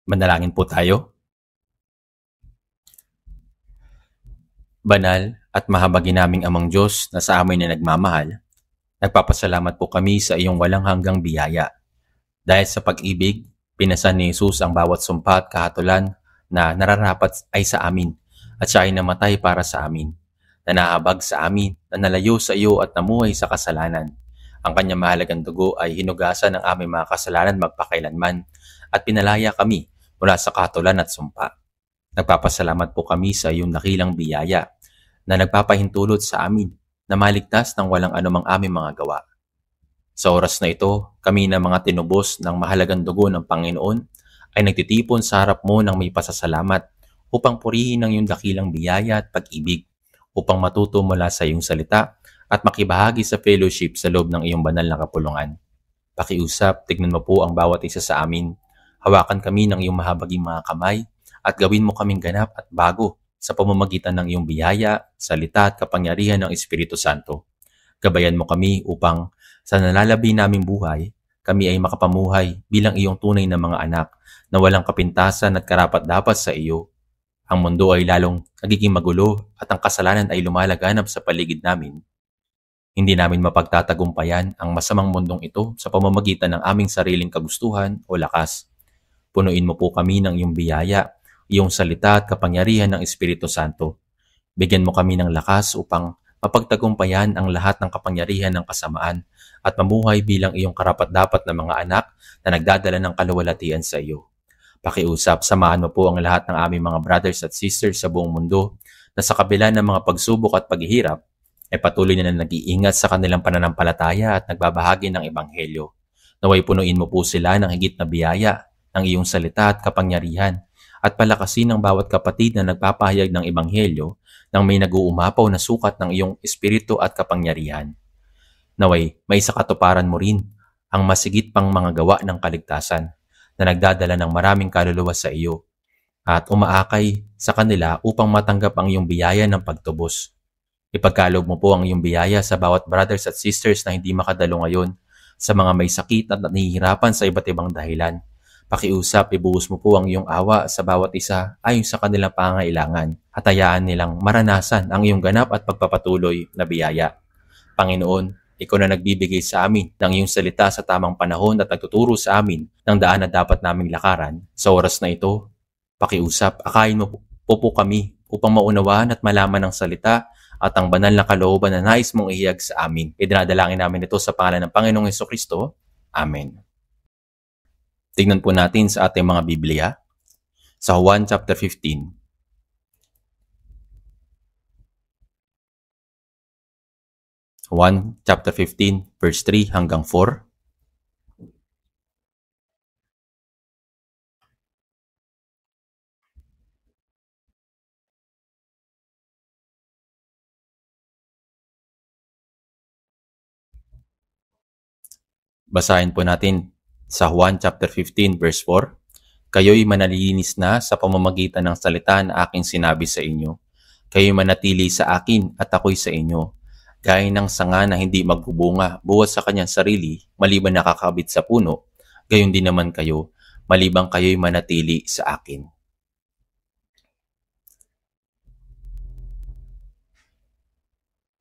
Manalangin po tayo. Banal at mahabagin naming Amang Diyos na sa amin na nagmamahal, nagpapasalamat po kami sa iyong walang hanggang biyaya. Dahil sa pag-ibig, pinasan ni Jesus ang bawat sumpa at kahatulan na nararapat ay sa amin at siya ay namatay para sa amin, na nahabag sa amin, na nalayo sa iyo at namuhay sa kasalanan. Ang kanyang mahalagang dugo ay hinugasan ng aming mga kasalanan magpakailanman at pinalaya kami mula sa kahatulan at sumpa. Nagpapasalamat po kami sa iyong dakilang biyaya na nagpapahintulot sa amin na maligtas ng walang anumang aming mga gawa. Sa oras na ito, kami na mga tinubos ng mahalagang dugo ng Panginoon ay nagtitipon sa harap mo ng may pasasalamat upang purihin ang iyong dakilang biyaya at pag-ibig, upang matuto mula sa iyong salita at makibahagi sa fellowship sa loob ng iyong banal na kapulungan. Pakiusap, tignan mo po ang bawat isa sa amin. Hawakan kami ng iyong mahabaging mga kamay at gawin mo kaming ganap at bago sa pamamagitan ng iyong biyaya, salita at kapangyarihan ng Espiritu Santo. Gabayan mo kami upang sa nalalabi naming buhay, kami ay makapamuhay bilang iyong tunay na mga anak na walang kapintasan at karapat-dapat sa iyo. Ang mundo ay lalong nagiging magulo at ang kasalanan ay lumalaganap sa paligid namin. Hindi namin mapagtatagumpayan ang masamang mundong ito sa pamamagitan ng aming sariling kagustuhan o lakas. Punuin mo po kami ng iyong biyaya, iyong salita at kapangyarihan ng Espiritu Santo. Bigyan mo kami ng lakas upang mapagtagumpayan ang lahat ng kapangyarihan ng kasamaan at mamuhay bilang iyong karapat-dapat na mga anak na nagdadala ng kaluwalhatian sa iyo. Pakiusap, samahan mo po ang lahat ng aming mga brothers at sisters sa buong mundo na sa kabila ng mga pagsubok at paghihirap ay patuloy na nag-iingat sa kanilang pananampalataya at nagbabahagi ng Ebanghelyo. Naway punuin mo po sila ng higit na biyaya ng iyong salita at kapangyarihan at palakasin ng bawat kapatid na nagpapahayag ng Ebanghelyo nang may nag-uumapaw na sukat ng iyong espiritu at kapangyarihan. Naway may sakatuparan mo rin ang masigit pang mga gawa ng kaligtasan na nagdadala ng maraming kaluluwa sa iyo at umaakay sa kanila upang matanggap ang iyong biyaya ng pagtubos. Ipagkaloob mo po ang iyong biyaya sa bawat brothers at sisters na hindi makadalo ngayon, sa mga may sakit at nahihirapan sa iba't ibang dahilan. Pakiusap, ibuhos mo po ang iyong awa sa bawat isa ayon sa kanilang pangailangan at hayaan nilang maranasan ang iyong ganap at pagpapatuloy na biyaya. Panginoon, ikaw na nagbibigay sa amin ng iyong salita sa tamang panahon at nagtuturo sa amin ng daan na dapat naming lakaran. Sa oras na ito, pakiusap, akayin mo po kami upang maunawaan at malaman ang salita at ang banal na kalooban na nais mong ihiyag sa amin. Idinadalangin namin ito sa pangalan ng Panginoong Hesukristo. Amen. Tignan po natin sa ating mga Biblia sa Juan chapter 15. Juan chapter 15 verse 3 hanggang 4. Basahin po natin sa Juan chapter 15 verse 4. Kayo'y manalilinis na sa pamamagitan ng salita na aking sinabi sa inyo. Kayo'y manatili sa akin at ako'y sa inyo. Gaya ng sanga na hindi magbubunga buwas sa kanyang sarili, maliban nakakabit sa puno, gayon din naman kayo, malibang kayo'y manatili sa akin.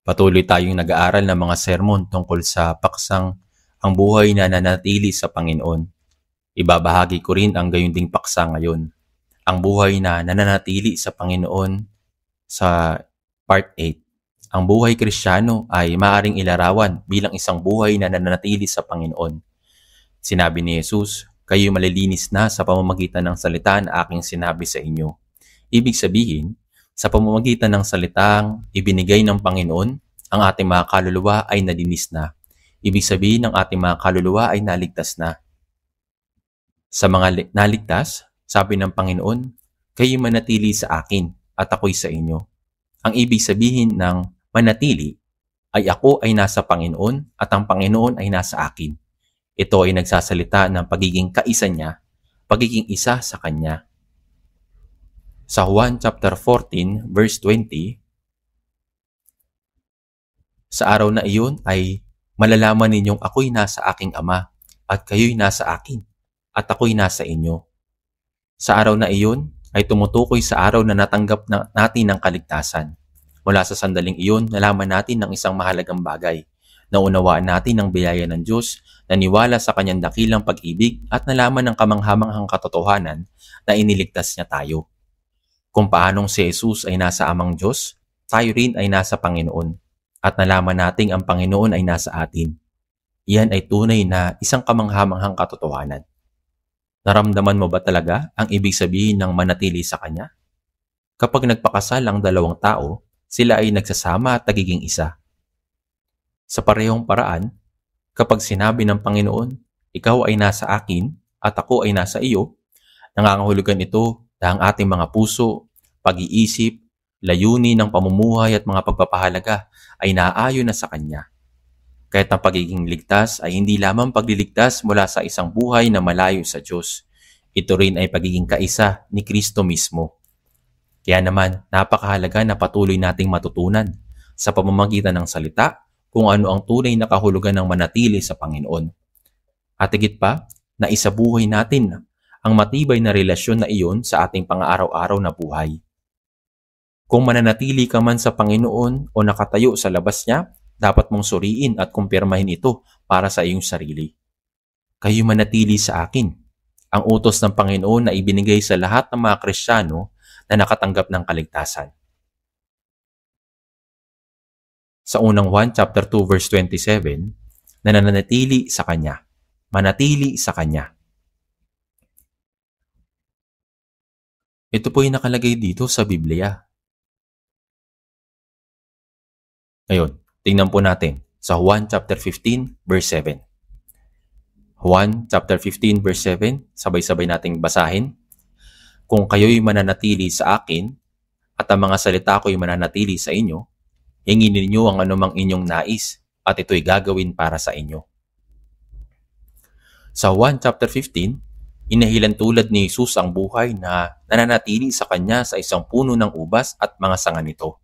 Patuloy tayong nag-aaral ng mga sermon tungkol sa paksang ang buhay na nanatili sa Panginoon. Ibabahagi ko rin ang gayon ding paksa ngayon. Ang buhay na nananatili sa Panginoon sa part 8. Ang buhay Kristiyano ay maaaring ilarawan bilang isang buhay na nananatili sa Panginoon. Sinabi ni Jesus, kayo'y malilinis na sa pamamagitan ng salita na aking sinabi sa inyo. Ibig sabihin, sa pamamagitan ng salitang ibinigay ng Panginoon, ang ating mga kaluluwa ay nalinis na. Ibig sabihin, ang ating mga kaluluwa ay naligtas na. Sa mga naligtas, sabi ng Panginoon, kayo'y manatili sa akin at ako'y sa inyo. Ang ibig sabihin ng manatili ay ako ay nasa Panginoon at ang Panginoon ay nasa akin. Ito ay nagsasalita ng pagiging kaisa niya, pagiging isa sa Kanya. Sa Juan chapter 14 verse 20, sa araw na iyon ay malalaman ninyong ako'y nasa aking Ama at kayo'y nasa akin at ako'y nasa inyo. Sa araw na iyon ay tumutukoy sa araw na natanggap natin ng kaligtasan. Mula sa sandaling iyon, nalaman natin ng isang mahalagang bagay. Naunawaan natin ang biyaya ng Diyos, naniwala sa kanyang dakilang pag-ibig at nalaman ng kamanghamanghang katotohanan na iniligtas niya tayo. Kung paanong si Jesus ay nasa Amang Diyos, tayo rin ay nasa Panginoon. At nalaman nating ang Panginoon ay nasa atin. Iyan ay tunay na isang kamanghamanghang katotohanan. Naramdaman mo ba talaga ang ibig sabihin ng manatili sa Kanya? Kapag nagpakasal ang dalawang tao, sila ay nagsasama at nagiging isa. Sa parehong paraan, kapag sinabi ng Panginoon, ikaw ay nasa akin at ako ay nasa iyo, nangangahulugan ito na ang ating mga puso, pag-iisip, layunin ng pamumuhay at mga pagpapahalaga ay naaayon na sa Kanya. Kahit ang pagiging ligtas ay hindi lamang pagliligtas mula sa isang buhay na malayo sa Diyos. Ito rin ay pagiging kaisa ni Kristo mismo. Kaya naman, napakahalaga na patuloy nating matutunan sa pamamagitan ng salita kung ano ang tunay na kahulugan ng manatili sa Panginoon. At higit pa, na isabuhay natin ang matibay na relasyon na iyon sa ating pang-araw-araw na buhay. Kung mananatili ka man sa Panginoon o nakatayo sa labas niya, dapat mong suriin at kumpirmahin ito para sa iyong sarili. Kayo manatili sa akin. Ang utos ng Panginoon na ibinigay sa lahat ng mga Kristiyano na nakatanggap ng kaligtasan. Sa unang Juan chapter 2 verse 27, nananatili sa Kanya. Manatili sa Kanya. Ito po yung nakalagay dito sa Biblia. Ngayon, tingnan po natin sa Juan chapter 15 verse 7. Juan chapter 15 verse 7, sabay-sabay nating basahin. Kung kayo'y mananatili sa akin at ang mga salita ko'y mananatili sa inyo, hingin ninyo ang anumang inyong nais at ito'y gagawin para sa inyo. Sa Juan chapter 15, inahilan tulad ni Jesus ang buhay na nananatili sa Kanya sa isang puno ng ubas at mga sanga nito.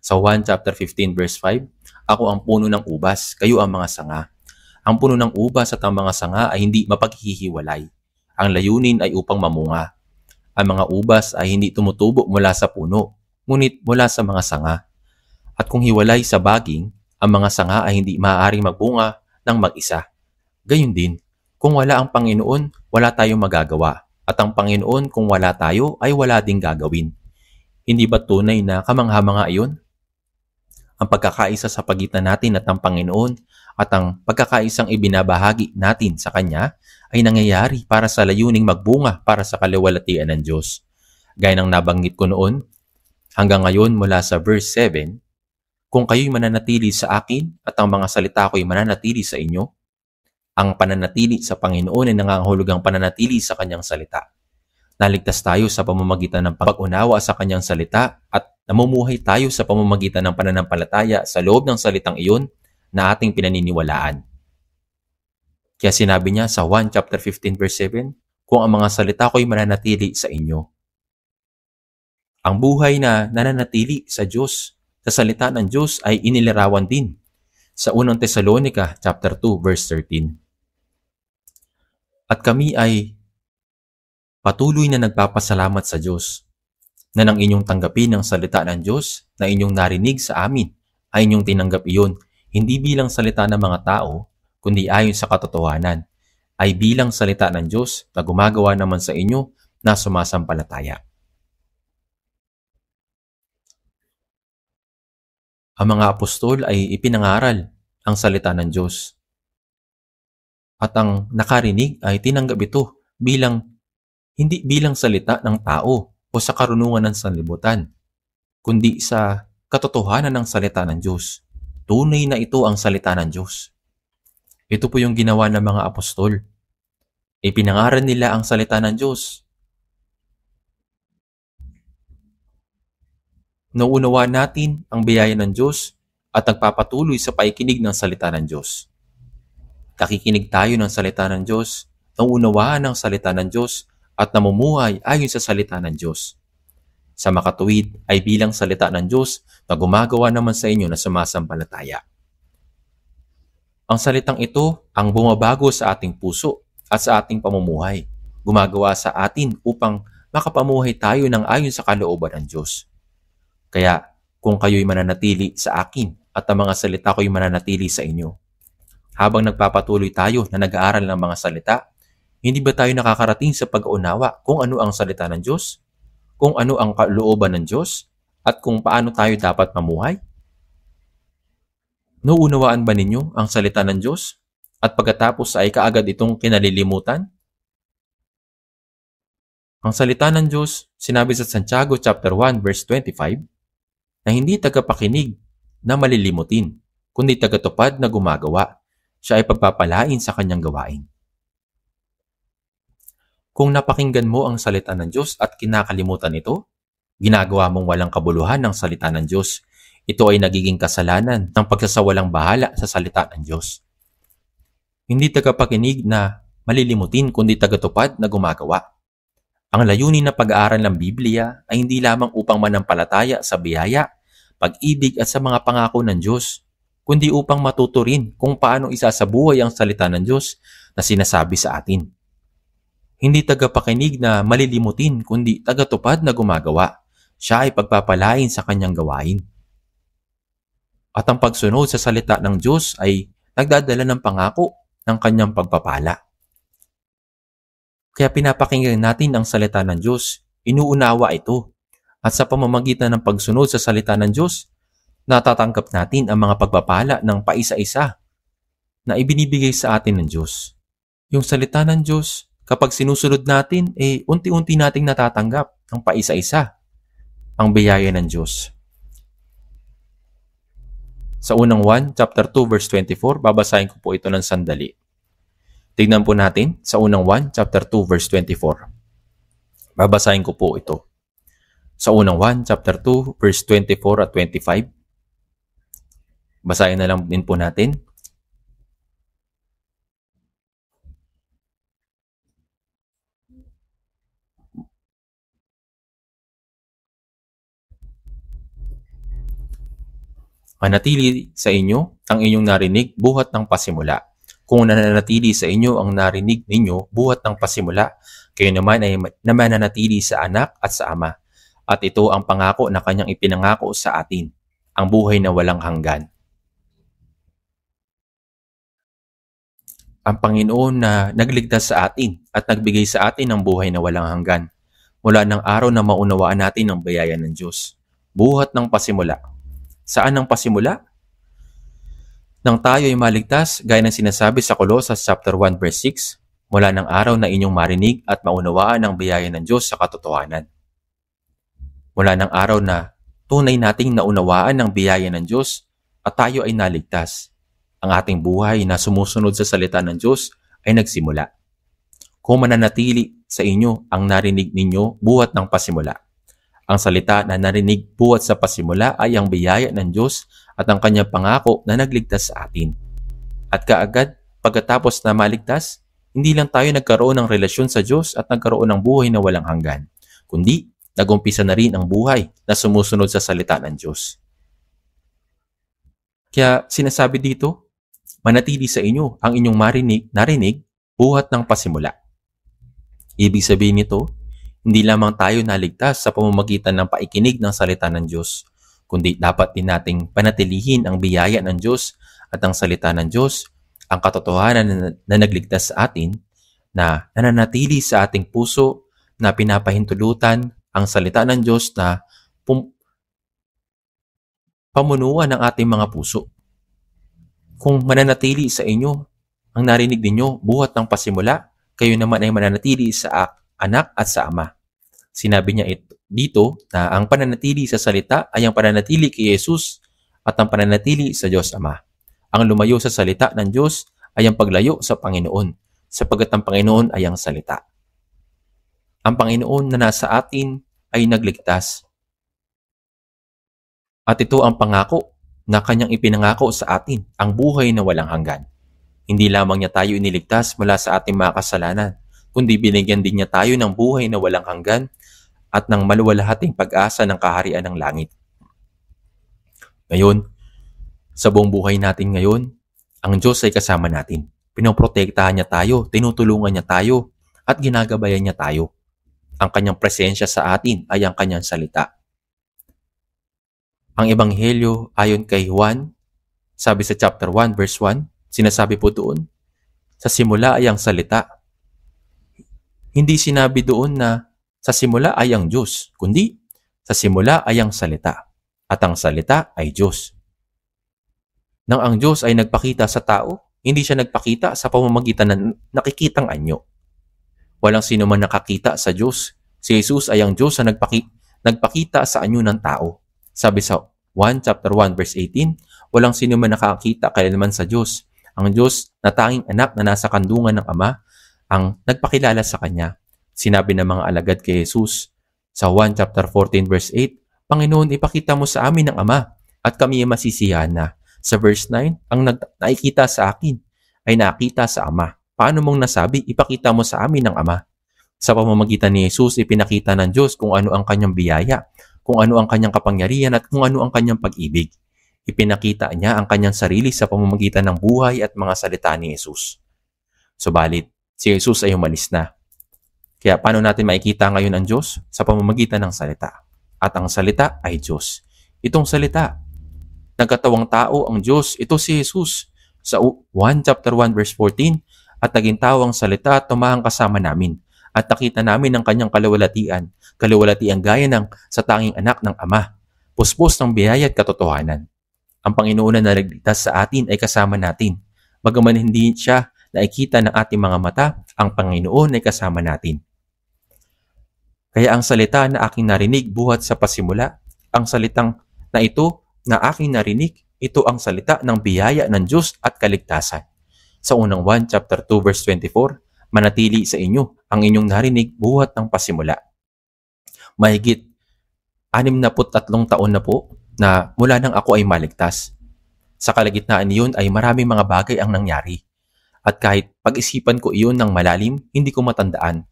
Sa Juan chapter 15 verse 5, ako ang puno ng ubas, kayo ang mga sanga. Ang puno ng ubas at ang mga sanga ay hindi mapaghihiwalay. Ang layunin ay upang mamunga. Ang mga ubas ay hindi tumutubo mula sa puno, ngunit mula sa mga sanga. At kung hiwalay sa baging, ang mga sanga ay hindi maaaring magbunga ng mag-isa. Gayun din, kung wala ang Panginoon, wala tayong magagawa. At ang Panginoon, kung wala tayo, ay wala ding gagawin. Hindi ba tunay na kamangha-mangha iyon? Ang pagkakaisa sa pagitan natin at ang Panginoon at ang pagkakaisang ibinabahagi natin sa Kanya ay nangyayari para sa layuning magbunga para sa kaluwalhatian ng Diyos. Gaya ng nabanggit ko noon, hanggang ngayon mula sa verse 7, kung kayo'y mananatili sa akin at ang mga salita ko'y mananatili sa inyo, ang pananatili sa Panginoon ay nangangahulugang pananatili sa Kanyang salita. Naligtas tayo sa pamamagitan ng pag-unawa sa Kanyang salita at namumuhay tayo sa pamamagitan ng pananampalataya sa loob ng salitang iyon na ating pinaniniwalaan. Kaya sinabi niya sa 1 chapter 15 verse 7, kung ang mga salita ko'y mananatili sa inyo. Ang buhay na nananatili sa Diyos, sa salita ng Diyos ay inilarawan din sa 1 Thessalonica chapter 2 verse 13. At kami ay patuloy na nagpapasalamat sa Diyos na nang inyong tanggapin ang salita ng Diyos na inyong narinig sa amin ay inyong tinanggap iyon, hindi bilang salita ng mga tao, kundi ayon sa katotohanan, ay bilang salita ng Diyos na gumagawa naman sa inyo na sumasampalataya. Ang mga apostol ay ipinangaral ang salita ng Diyos. At ang nakarinig ay tinanggap ito hindi bilang salita ng tao o sa karunungan ng sanlibutan, kundi sa katotohanan ng salita ng Diyos. Tunay na ito ang salita ng Diyos. Ito po yung ginawa ng mga apostol. Ipinangaral nila ang salita ng Diyos. Nauunawa natin ang biyaya ng Diyos at nagpapatuloy sa paikinig ng salita ng Diyos. Nakikinig tayo ng salita ng Diyos, nauunawaan ang salita ng Diyos at namumuhay ayon sa salita ng Diyos. Sa makatuwid ay bilang salita ng Diyos na gumagawa naman sa inyo na sumasampalataya. Ang salitang ito ang bumabago sa ating puso at sa ating pamumuhay. gumagawa sa atin upang makapamuhay tayo ng ayon sa kalooban ng Diyos. Kaya kung kayo'y mananatili sa akin at ang mga salita ko'y mananatili sa inyo, habang nagpapatuloy tayo na nag-aaral ng mga salita, hindi ba tayo nakakarating sa pag-unawa kung ano ang salita ng Diyos, kung ano ang kalooban ng Diyos, at kung paano tayo dapat mamuhay? Nauunawaan ba ninyo ang salita ng Diyos at pagkatapos ay kaagad itong kinalilimutan? Ang salita ng Diyos, sinabi sa Santiago chapter 1 verse 25, na hindi tagapakinig na malilimutin, kundi tagatupad na gumagawa. Siya ay pagpapalain sa kanyang gawain. Kung napakinggan mo ang salita ng Diyos at kinakalimutan ito, ginagawa mong walang kabuluhan ng salita ng Diyos. Ito ay nagiging kasalanan ng pagsasawalang bahala sa salita ng Diyos. Hindi tagapakinig na malilimutin, kundi tagatupad na gumagawa. Ang layunin na pag-aaral ng Biblia ay hindi lamang upang manampalataya sa biyaya, pag-ibig at sa mga pangako ng Diyos, kundi upang matuto rin kung paano isasabuhay ang salita ng Diyos na sinasabi sa atin. Hindi tagapakinig na malilimutin, kundi tagatupad na gumagawa. Siya ay pagpapalain sa kanyang gawain. At ang pagsunod sa salita ng Diyos ay nagdadala ng pangako ng kanyang pagpapala. Kaya pinapakinggan natin ang salita ng Diyos, inuunawa ito, at sa pamamagitan ng pagsunod sa salita ng Diyos, natatanggap natin ang mga pagpapala ng paisa-isa na ibinibigay sa atin ng Diyos. Yung salita ng Diyos, kapag sinusunod natin, unti-unti nating natatanggap ng paisa-isa ang biyaya ng Diyos. Sa unang 1, chapter 2, verse 24, babasahin ko po ito ng sandali. Tignan po natin sa unang 1, chapter 2, verse 24. Babasahin ko po ito. Sa unang 1, chapter 2, verse 24 at 25. Basahin na lang din po natin. Manatili sa inyo ang inyong narinig buhat ng pasimula. Kung nananatili sa inyo ang narinig ninyo buhat ng pasimula, kayo naman ay mananatili sa anak at sa ama. At ito ang pangako na kanyang ipinangako sa atin, ang buhay na walang hanggan. Ang Panginoon na nagligtas sa atin at nagbigay sa atin ng buhay na walang hanggan. Mula ng araw na maunawaan natin ang biyaya ng Diyos. Buhat ng pasimula. Saan ang pasimula? Nang tayo ay maligtas, gaya ng sinasabi sa Colosas chapter 1 verse 6, mula ng araw na inyong marinig at maunawaan ang biyaya ng Diyos sa katotohanan. Mula ng araw na tunay nating naunawaan ang biyaya ng Diyos at tayo ay naligtas, ang ating buhay na sumusunod sa salita ng Diyos ay nagsimula. Kung mananatili sa inyo ang narinig ninyo buhat ng pasimula. Ang salita na narinig buhat sa pasimula ay ang biyaya ng Diyos at ang kanyang pangako na nagligtas sa atin. At kaagad, pagkatapos na maligtas, hindi lang tayo nagkaroon ng relasyon sa Diyos at nagkaroon ng buhay na walang hanggan, kundi nag-umpisa na rin ang buhay na sumusunod sa salita ng Diyos. Kaya sinasabi dito, manatili sa inyo ang inyong narinig buhat ng pasimula. Ibig sabihin nito, hindi lamang tayo naligtas sa pamamagitan ng paikinig ng salita ng Diyos, kundi dapat din nating panatilihin ang biyaya ng Diyos at ang salita ng Diyos, ang katotohanan na nagligtas sa atin, na nananatili sa ating puso, na pinapahintulutan ang salita ng Diyos na pamunuan ng ating mga puso. Kung mananatili sa inyo ang narinig ninyo buhat ng pasimula, kayo naman ay mananatili sa anak at sa ama. Sinabi niya dito na ang pananatili sa salita ay ang pananatili kay Jesus at ang pananatili sa Diyos Ama. Ang lumayo sa salita ng Diyos ay ang paglayo sa Panginoon, sapagkat ang Panginoon ay ang salita. Ang Panginoon na nasa atin ay nagligtas. At ito ang pangako na kanyang ipinangako sa atin, ang buhay na walang hanggan. Hindi lamang niya tayo iniligtas mula sa ating mga kasalanan, kundi binigyan din niya tayo ng buhay na walang hanggan at ng maluwalhating pag-asa ng kaharian ng langit. Ngayon, sa buong buhay natin ngayon, ang Diyos ay kasama natin. Pinoprotektahan niya tayo, tinutulungan niya tayo, at ginagabayan niya tayo. Ang kanyang presensya sa atin ay ang kanyang salita. Ang Ebanghelyo ayon kay Juan, sabi sa chapter 1 verse 1, sinasabi po doon, sa simula ay ang salita. Hindi sinabi doon na sa simula ay ang Diyos, kundi sa simula ay ang salita, at ang salita ay Diyos. Nang ang Diyos ay nagpakita sa tao, hindi siya nagpakita sa pamamagitan ng nakikitang anyo. Walang sino man nakakita sa Diyos. Si Jesus ay ang Diyos na nagpakita sa anyo ng tao. Sabi sa 1 chapter 1 verse 18, walang sino man nakakita kailanman sa Diyos. Ang Diyos na tanging anak na nasa kandungan ng Ama ang nagpakilala sa Kanya. Sinabi ng mga alagad kay Jesus sa 1 chapter 14 verse 8, Panginoon, ipakita mo sa amin ang Ama at kami ay masisiyahan na. Sa verse 9, ang nakikita sa akin ay nakita sa Ama. Paano mong nasabi, ipakita mo sa amin ang Ama? Sa pamamagitan ni Jesus, ipinakita ng Diyos kung ano ang kanyang biyaya, kung ano ang kanyang kapangyarihan at kung ano ang kanyang pag-ibig. Ipinakita niya ang kanyang sarili sa pamamagitan ng buhay at mga salita ni Jesus. Subalit, si Jesus ay umalis na. Kaya paano natin makikita ngayon ang Diyos? Sa pamamagitan ng salita. At ang salita ay Diyos. Itong salita, nagkatawang tao ang Diyos, ito si Jesus. Sa 1 chapter 1 verse 14, at naging tao ang salita at tumahang kasama namin. At nakita namin ang kanyang kaluwalhatian gaya ng sa tanging anak ng Ama, puspos ng biyaya at katotohanan. Ang Panginoon na naligtas sa atin ay kasama natin. Bagaman hindi siya nakikita ng ating mga mata, ang Panginoon ay kasama natin. Kaya ang salita na aking narinig buhat sa pasimula, ang salitang na ito na aking narinig, ito ang salita ng biyaya ng Diyos at kaligtasan. Sa unang 1 chapter 2 verse 24, manatili sa inyo ang inyong narinig buhat ng pasimula. Mahigit 63 taon na po na mula nang ako ay maligtas. Sa kalagitnaan niyon ay maraming mga bagay ang nangyari. At kahit pag-isipan ko iyon ng malalim, hindi ko matandaan.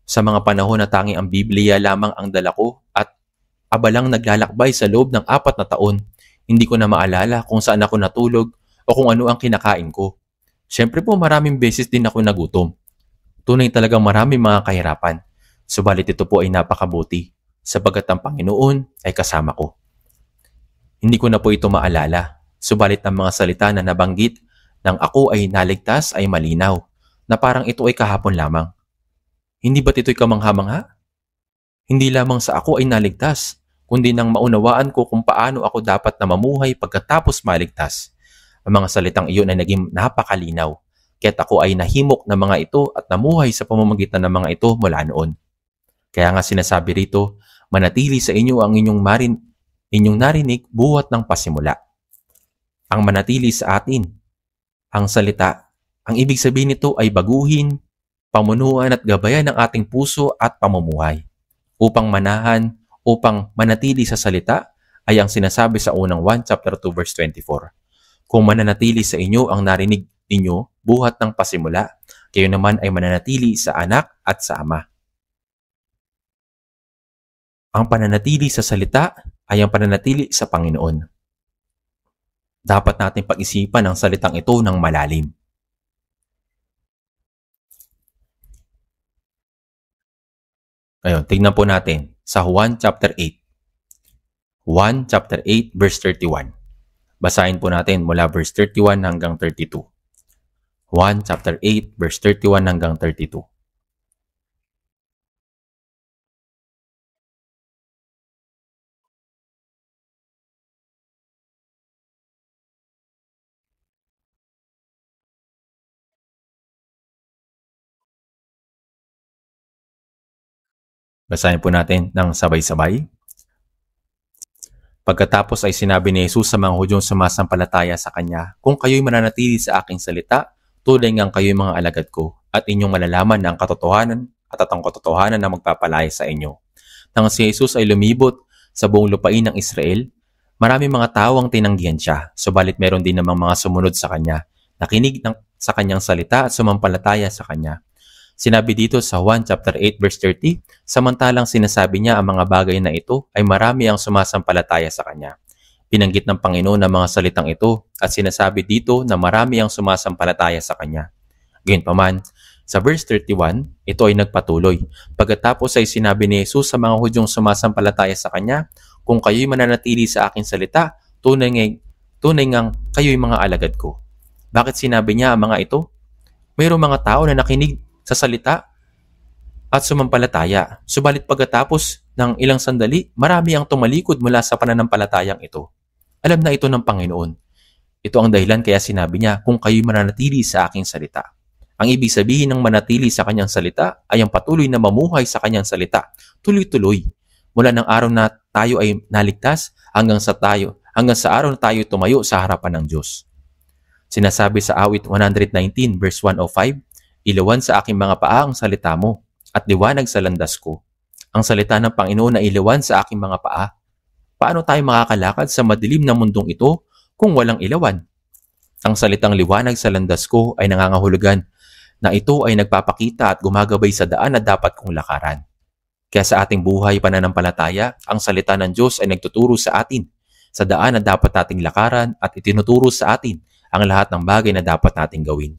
Sa mga panahon na tanging ang Biblia lamang ang dala ko at abalang naglalakbay sa loob ng 4 na taon, hindi ko na maalala kung saan ako natulog o kung ano ang kinakain ko. Siyempre po maraming beses din ako nagutom. Tunay talagang maraming mga kahirapan. Subalit ito po ay napakabuti sapagat ang Panginoon ay kasama ko. Hindi ko na po ito maalala. Subalit ang mga salita na nabanggit nang ako ay naligtas ay malinaw na parang ito ay kahapon lamang. Hindi ba't ito'y kamangha-mangha? Hindi lamang sa ako ay naligtas, kundi nang maunawaan ko kung paano ako dapat na mamuhay pagkatapos maligtas. Ang mga salitang iyon ay naging napakalinaw, kaya't ako ay nahimok ng mga ito at namuhay sa pamamagitan ng mga ito mula noon. Kaya nga sinasabi rito, manatili sa inyo ang inyong narinig buhat ng pasimula. Ang manatili sa atin, ang salita, ang ibig sabihin nito ay baguhin, pamunuan at gabayan ng ating puso at pamumuhay. Upang manahan, upang manatili sa salita, ay ang sinasabi sa unang 1 chapter 2 verse 24. Kung mananatili sa inyo ang narinig ninyo buhat ng pasimula, kayo naman ay mananatili sa anak at sa Ama. Ang pananatili sa salita ay ang pananatili sa Panginoon. Dapat natin pag-isipan ang salitang ito ng malalim. Ayun, tignan po natin sa Juan chapter 8. Juan chapter 8 verse 31. Basahin po natin mula verse 31 hanggang 32. Juan chapter 8 verse 31 hanggang 32. Basahin po natin ng sabay-sabay. Pagkatapos ay sinabi ni Jesus sa mga Hudyong sumasampalataya sa Kanya, kung kayo'y mananatili sa aking salita, tunay ngang kayo'y mga alagad ko, at inyong malalaman ang katotohanan at ang katotohanan na magpapalaya sa inyo. Nang si Jesus ay lumibot sa buong lupain ng Israel, maraming mga tao ang tinanggihan siya, subalit meron din namang mga sumunod sa Kanya, nakinig sa Kanyang salita at sumampalataya sa Kanya. Sinabi dito sa 1 chapter 8 verse 30, samantalang sinasabi niya ang mga bagay na ito ay marami ang sumasampalataya sa Kanya. Binanggit ng Panginoon ang mga salitang ito at sinasabi dito na marami ang sumasampalataya sa Kanya. Gayunpaman, Sa verse 31, ito ay nagpatuloy. Pagkatapos ay sinabi ni Jesus sa mga Hudyong sumasampalataya sa Kanya, kung kayo'y mananatili sa aking salita, tunay ngang kayo'y mga alagad ko. Bakit sinabi niya ang mga ito? Mayroong mga tao na nakinig sa salita at sumampalataya. Subalit pagkatapos ng ilang sandali, marami ang tumalikod mula sa pananampalatayang ito. Alam na ito ng Panginoon. Ito ang dahilan kaya sinabi niya, kung kayo'y mananatili sa aking salita. Ang ibig sabihin ng manatili sa kanyang salita ay ang patuloy na mamuhay sa kanyang salita, tuloy-tuloy. Mula ng araw na tayo ay naligtas hanggang sa araw na tayo tumayo sa harapan ng Diyos. Sinasabi sa awit 119 verse 105, ilawan sa aking mga paa ang salita mo at liwanag sa landas ko. Ang salita ng Panginoon na ilawan sa aking mga paa. Paano tayo makakalakad sa madilim na mundong ito kung walang ilawan? Ang salitang liwanag sa landas ko ay nangangahulugan na ito ay nagpapakita at gumagabay sa daan na dapat kong lakaran. Kaya sa ating buhay pananampalataya, ang salita ng Diyos ay nagtuturo sa atin sa daan na dapat nating lakaran at itinuturo sa atin ang lahat ng bagay na dapat nating gawin.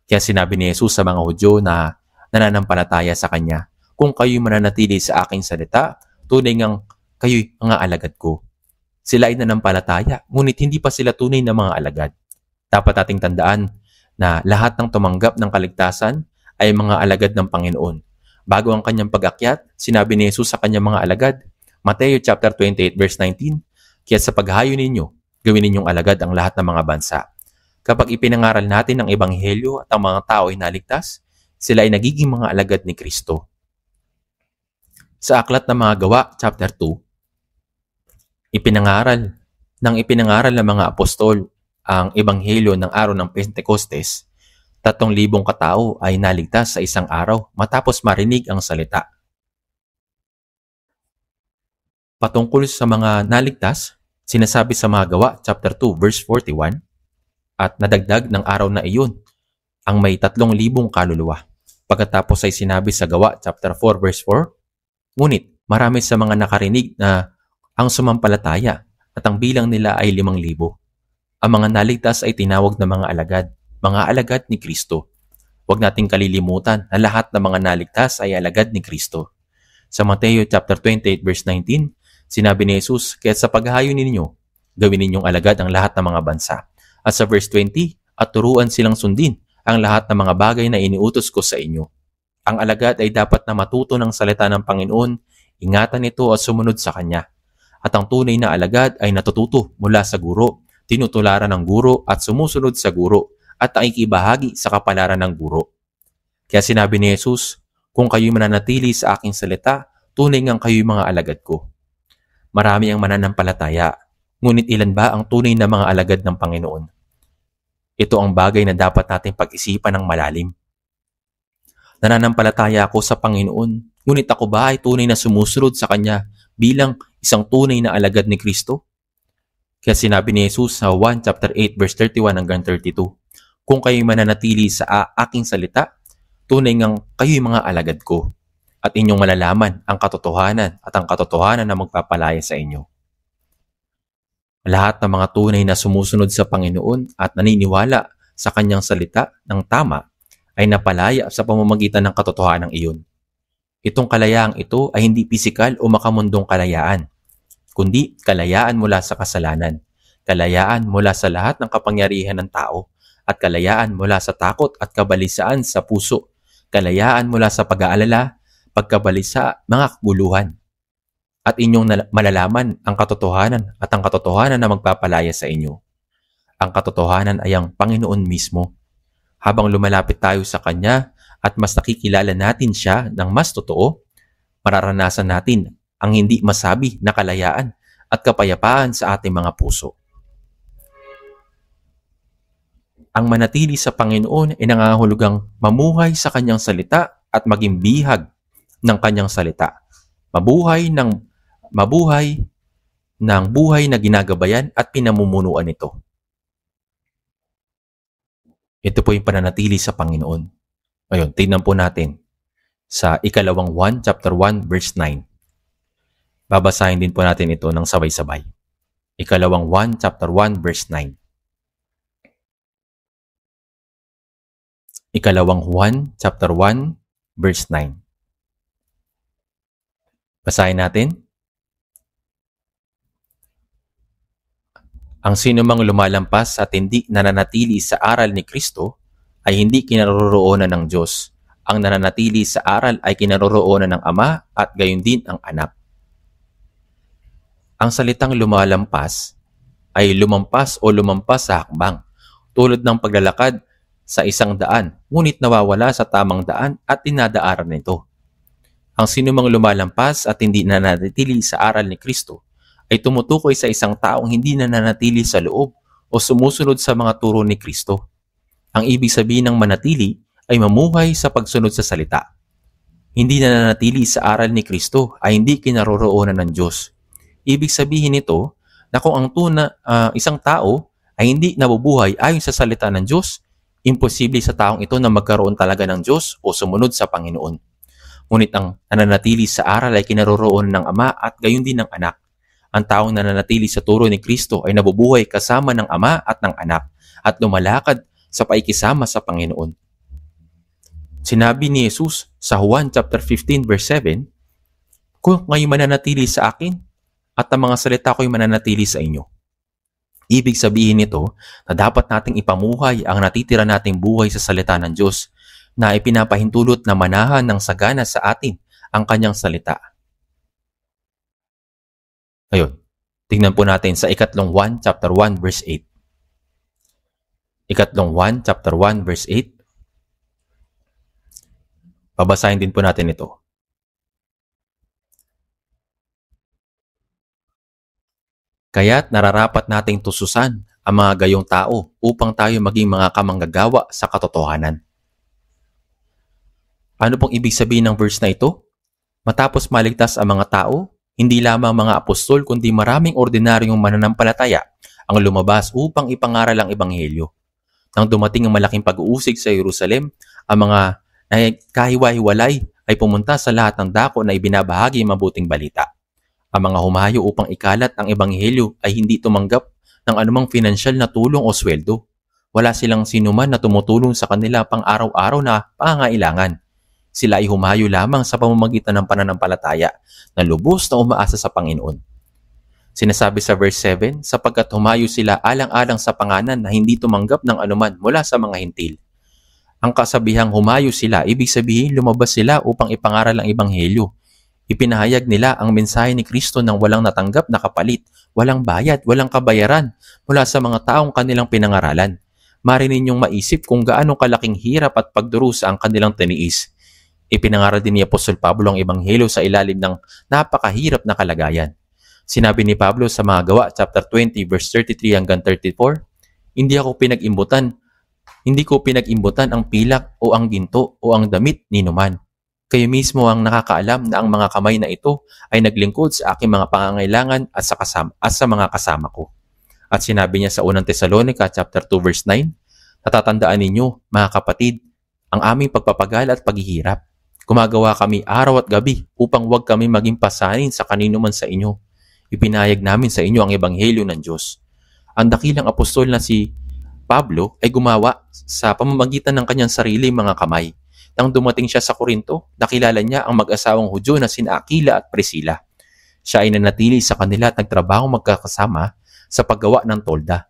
Kaya sinabi ni Jesus sa mga Hudyo na nananampalataya sa Kanya, kung kayo'y mananatili sa aking salita, tunay ngang kayo'y mga alagad ko. Sila ay nanampalataya, ngunit hindi pa sila tunay na mga alagad. Dapat nating tandaan na lahat ng tumanggap ng kaligtasan ay mga alagad ng Panginoon. Bago ang kanyang pag-akyat, sinabi ni Jesus sa kanyang mga alagad, Mateo chapter 28 verse 19, kaya sa paghayo ninyo, gawin ninyong alagad ang lahat ng mga bansa. Kapag ipinangaral natin ang Ebanghelyo at ang mga tao ay naligtas, sila ay nagiging mga alagad ni Kristo. Sa aklat ng mga gawa, chapter 2, ipinangaral ng mga apostol ang Ebanghelyo ng araw ng Pentecostes. 3,000 katao ay naligtas sa isang araw matapos marinig ang salita. Patungkol sa mga naligtas, sinasabi sa mga gawa, chapter 2, verse 41, at nadagdag ng araw na iyon ang may 3,000 kaluluwa. Pagkatapos ay sinabi sa gawa, chapter 4, verse 4, ngunit marami sa mga nakarinig na ang sumampalataya at ang bilang nila ay 5,000. Ang mga naligtas ay tinawag na mga alagad ni Kristo. Huwag nating kalilimutan na lahat ng mga naligtas ay alagad ni Kristo. Sa Mateo chapter 28 verse 19, sinabi ni Jesus, kaya sa paghahayo ninyo, gawin ninyong alagad ang lahat ng mga bansa. At sa verse 20, at turuan silang sundin ang lahat ng mga bagay na iniutos ko sa inyo. Ang alagad ay dapat na matuto ng salita ng Panginoon, ingatan ito at sumunod sa Kanya. At ang tunay na alagad ay natututo mula sa guro, tinutularan ng guro at sumusunod sa guro at nakikibahagi sa kapalaran ng guro. Kaya sinabi ni Jesus, kung kayo'y mananatili sa aking salita, tunay ngang kayo'y mga alagad ko. Marami ang mananampalataya, ngunit ilan ba ang tunay na mga alagad ng Panginoon? Ito ang bagay na dapat nating pag-isipan ng malalim. Nananampalataya ako sa Panginoon, ngunit ako ba ay tunay na sumusunod sa Kanya bilang isang tunay na alagad ni Kristo? Kaya sinabi ni Jesus sa 1 chapter 8 verse 31 hanggang 32, kung kayo'y mananatili sa aking salita, tunay ngang kayo'y mga alagad ko, at inyong malalaman ang katotohanan at ang katotohanan na magpapalaya sa inyo. Lahat ng mga tunay na sumusunod sa Panginoon at naniniwala sa Kanyang salita ng tama ay napalaya sa pamamagitan ng katotohanan iyon. Itong kalayaang ito ay hindi pisikal o makamundong kalayaan, kundi kalayaan mula sa kasalanan, kalayaan mula sa lahat ng kapangyarihan ng tao, at kalayaan mula sa takot at kabalisaan sa puso, kalayaan mula sa pag-aalala, pagkabalisa, mga kaguluhan. At inyong malalaman ang katotohanan at ang katotohanan na magpapalaya sa inyo. Ang katotohanan ay ang Panginoon mismo. Habang lumalapit tayo sa Kanya at mas nakikilala natin Siya ng mas totoo, mararanasan natin ang hindi masabi na kalayaan at kapayapaan sa ating mga puso. Ang manatili sa Panginoon ay nangangahulugang mamuhay sa Kanyang salita at maging bihag ng Kanyang salita. Mabuhay ng buhay na ginagabayan at pinamumunuan nito. Ito po yung pananatili sa Panginoon. Ngayon, tingnan po natin sa ikalawang 1, chapter 1, verse 9. Babasahin din po natin ito ng sabay-sabay. Ikalawang 1, chapter 1, verse 9. Ikalawang Juan, chapter 1, verse 9. Basahin natin. Ang sinumang lumalampas at hindi nananatili sa aral ni Kristo ay hindi kinaroroonan ng Diyos. Ang nananatili sa aral ay kinaroroonan ng Ama at gayon din ang Anak. Ang salitang lumalampas ay lumampas o lumampas sa hakbang, tulad ng paglalakad sa isang daan, ngunit nawawala sa tamang daan at dinadaanan nito. Ang sinumang lumalampas at hindi nananatili sa aral ni Kristo ay tumutukoy sa isang taong hindi nananatili sa loob o sumusunod sa mga turo ni Kristo. Ang ibig sabihin ng manatili ay mamuhay sa pagsunod sa salita. Hindi nananatili sa aral ni Kristo ay hindi kinaroroonan ng Diyos. Ibig sabihin nito na kung ang isang tao ay hindi nabubuhay ayon sa salita ng Diyos, imposible sa taong ito na magkaroon talaga ng Diyos o sumunod sa Panginoon. Ngunit ang nananatili sa aral ay kinaroroonan ng Ama at gayon din ng Anak. Ang taong nananatili sa turo ni Kristo ay nabubuhay kasama ng Ama at ng Anak at lumalakad sa paikisama sa Panginoon. Sinabi ni Jesus sa Juan chapter 15 verse 7, "Kung kayo mananatili sa akin at ang mga salita ko'y mananatili sa inyo." Ibig sabihin nito na dapat nating ipamuhay ang natitira nating buhay sa salita ng Diyos na ipinapahintulot na manahan ng sagana sa atin ang kanyang salita. Ngayon, tingnan po natin sa ikatlong Juan chapter 1 verse 8. Ikatlong Juan chapter 1 verse 8. Babasahin din po natin ito. Kaya't nararapat nating tususan ang mga gayong tao upang tayo maging mga kamanggagawa sa katotohanan. Ano pong ibig sabihin ng verse na ito? Matapos maligtas ang mga tao, hindi lamang mga apostol kundi maraming ordinaryong mananampalataya ang lumabas upang ipangaral ang Ebanghelyo. Nang dumating ang malaking pag-uusig sa Jerusalem, ang mga kahiwa-hiwalay ay pumunta sa lahat ng dako na ibinabahagi ang mabuting balita. Ang mga humayo upang ikalat ang Ebanghelyo ay hindi tumanggap ng anumang pinansyal na tulong o sweldo. Wala silang sinuman na tumutulong sa kanila pang araw-araw na pangangailangan. Sila ay humayo lamang sa pamamagitan ng pananampalataya na lubos na umaasa sa Panginoon. Sinasabi sa verse 7, sapagkat humayo sila alang-alang sa panganan na hindi tumanggap ng anuman mula sa mga hintil. Ang kasabihang humayo sila, ibig sabihin lumabas sila upang ipangaral ang Ebanghelyo. Ipinahayag nila ang mensahe ni Kristo nang walang natanggap na kapalit, walang bayad, walang kabayaran mula sa mga taong kanilang pinangaralan. Maaari ninyong maisip kung gaano kalaking hirap at pagdurusa ang kanilang tiniis. Ipinangaral din ni Apostol Pablo ang Ebanghelyo sa ilalim ng napakahirap na kalagayan. Sinabi ni Pablo sa mga Gawa, chapter 20, verse 33 hanggang 34, Hindi ko pinag-imbutan ang pilak o ang ginto o ang damit ni numan. Kayo mismo ang nakakaalam na ang mga kamay na ito ay naglingkod sa aking mga pangangailangan at sa mga kasama ko. At sinabi niya sa unang Tesalonica, chapter 2, verse 9, Natatandaan ninyo, mga kapatid, ang aming pagpapagal at paghihirap. Gumagawa kami araw at gabi upang huwag kami maging pasanin sa kanino man sa inyo. Ipinahayag namin sa inyo ang Ebanghelyo ng Diyos. Ang dakilang apostol na si Pablo ay gumawa sa pamamagitan ng kanyang sarili mga kamay. Nang dumating siya sa Korinto, nakilala niya ang mag-asawang Hudyo na sina Aquila at Priscilla. Siya ay nanatili sa kanila at nagtrabaho magkakasama sa paggawa ng tolda.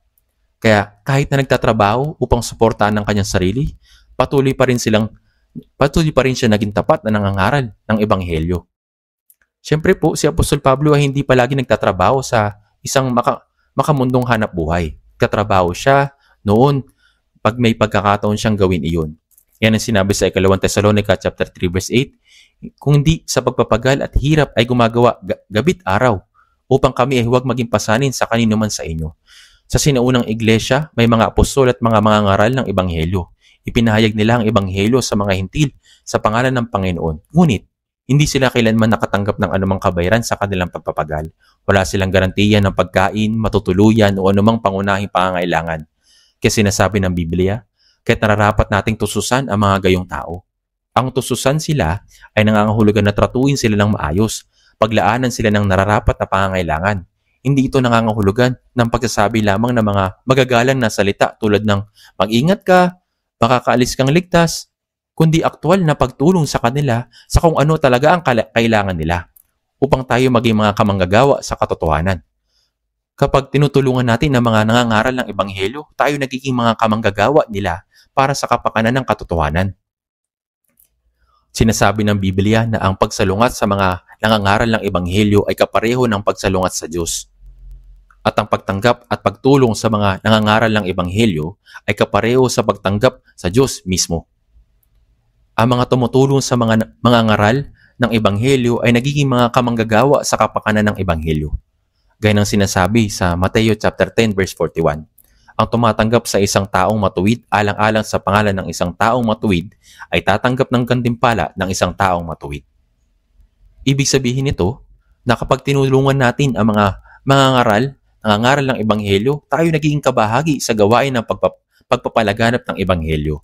Kaya kahit na nagtatrabaho upang suportahan ang kanyang sarili, patuloy pa rin siya naging tapat na nangangaral ng Ebanghelyo. Siyempre po, si Apostol Pablo ay hindi palagi nagtatrabaho sa isang makamundong hanap buhay. Nagtatrabaho siya noon pag may pagkakataon siyang gawin iyon. Yan ang sinabi sa ikalawang Tesalonica chapter 3 verse 8, kung di sa pagpapagal at hirap ay gumagawa gabit araw upang kami ay huwag maging pasanin sa kanino man sa inyo. Sa sinaunang iglesia, may mga apostol at mga mangangaral ng Ebanghelyo. Ipinahayag nila ang Ebanghelyo sa mga hintil sa pangalan ng Panginoon. Ngunit, hindi sila kailanman nakatanggap ng anumang kabayaran sa kanilang pagpapagal. Wala silang garantiya ng pagkain, matutuluyan o anumang pangunahing pangangailangan. Kaya sinasabi ng Biblia, kaya't nararapat nating tususan ang mga gayong tao. Ang tususan sila ay nangangahulugan na tratuin sila ng maayos, paglaanan sila ng nararapat na pangangailangan. Hindi ito nangangahulugan ng pagsasabi lamang ng mga magagalang na salita tulad ng mag-ingat ka, makakaalis kang ligtas, kundi aktwal na pagtulong sa kanila sa kung ano talaga ang kailangan nila upang tayo maging mga kamanggagawa sa katotohanan. Kapag tinutulungan natin ang mga nangangaral ng Ebanghelyo, tayo nagiging mga kamanggagawa nila para sa kapakanan ng katotohanan. Sinasabi ng Biblia na ang pagsalungat sa mga nangangaral ng Ebanghelyo ay kapareho ng pagsalungat sa Diyos. At ang pagtanggap at pagtulong sa mga nangangaral ng Ebanghelyo ay kapareho sa pagtanggap sa Diyos mismo. Ang mga tumutulong sa mga ngaral ng Ebanghelyo ay nagiging mga kamanggagawa sa kapakanan ng Ebanghelyo. Gaya ng sinasabi sa Mateo chapter 10 verse 41. Ang tumatanggap sa isang taong matuwid alang-alang sa pangalan ng isang taong matuwid ay tatanggap ng gantimpala ng isang taong matuwid. Ibig sabihin nito na kapag tinulungan natin ang mga nangangaral ng Ebanghelyo, tayo nagiging kabahagi sa gawain ng pagpapalaganap ng Ebanghelyo.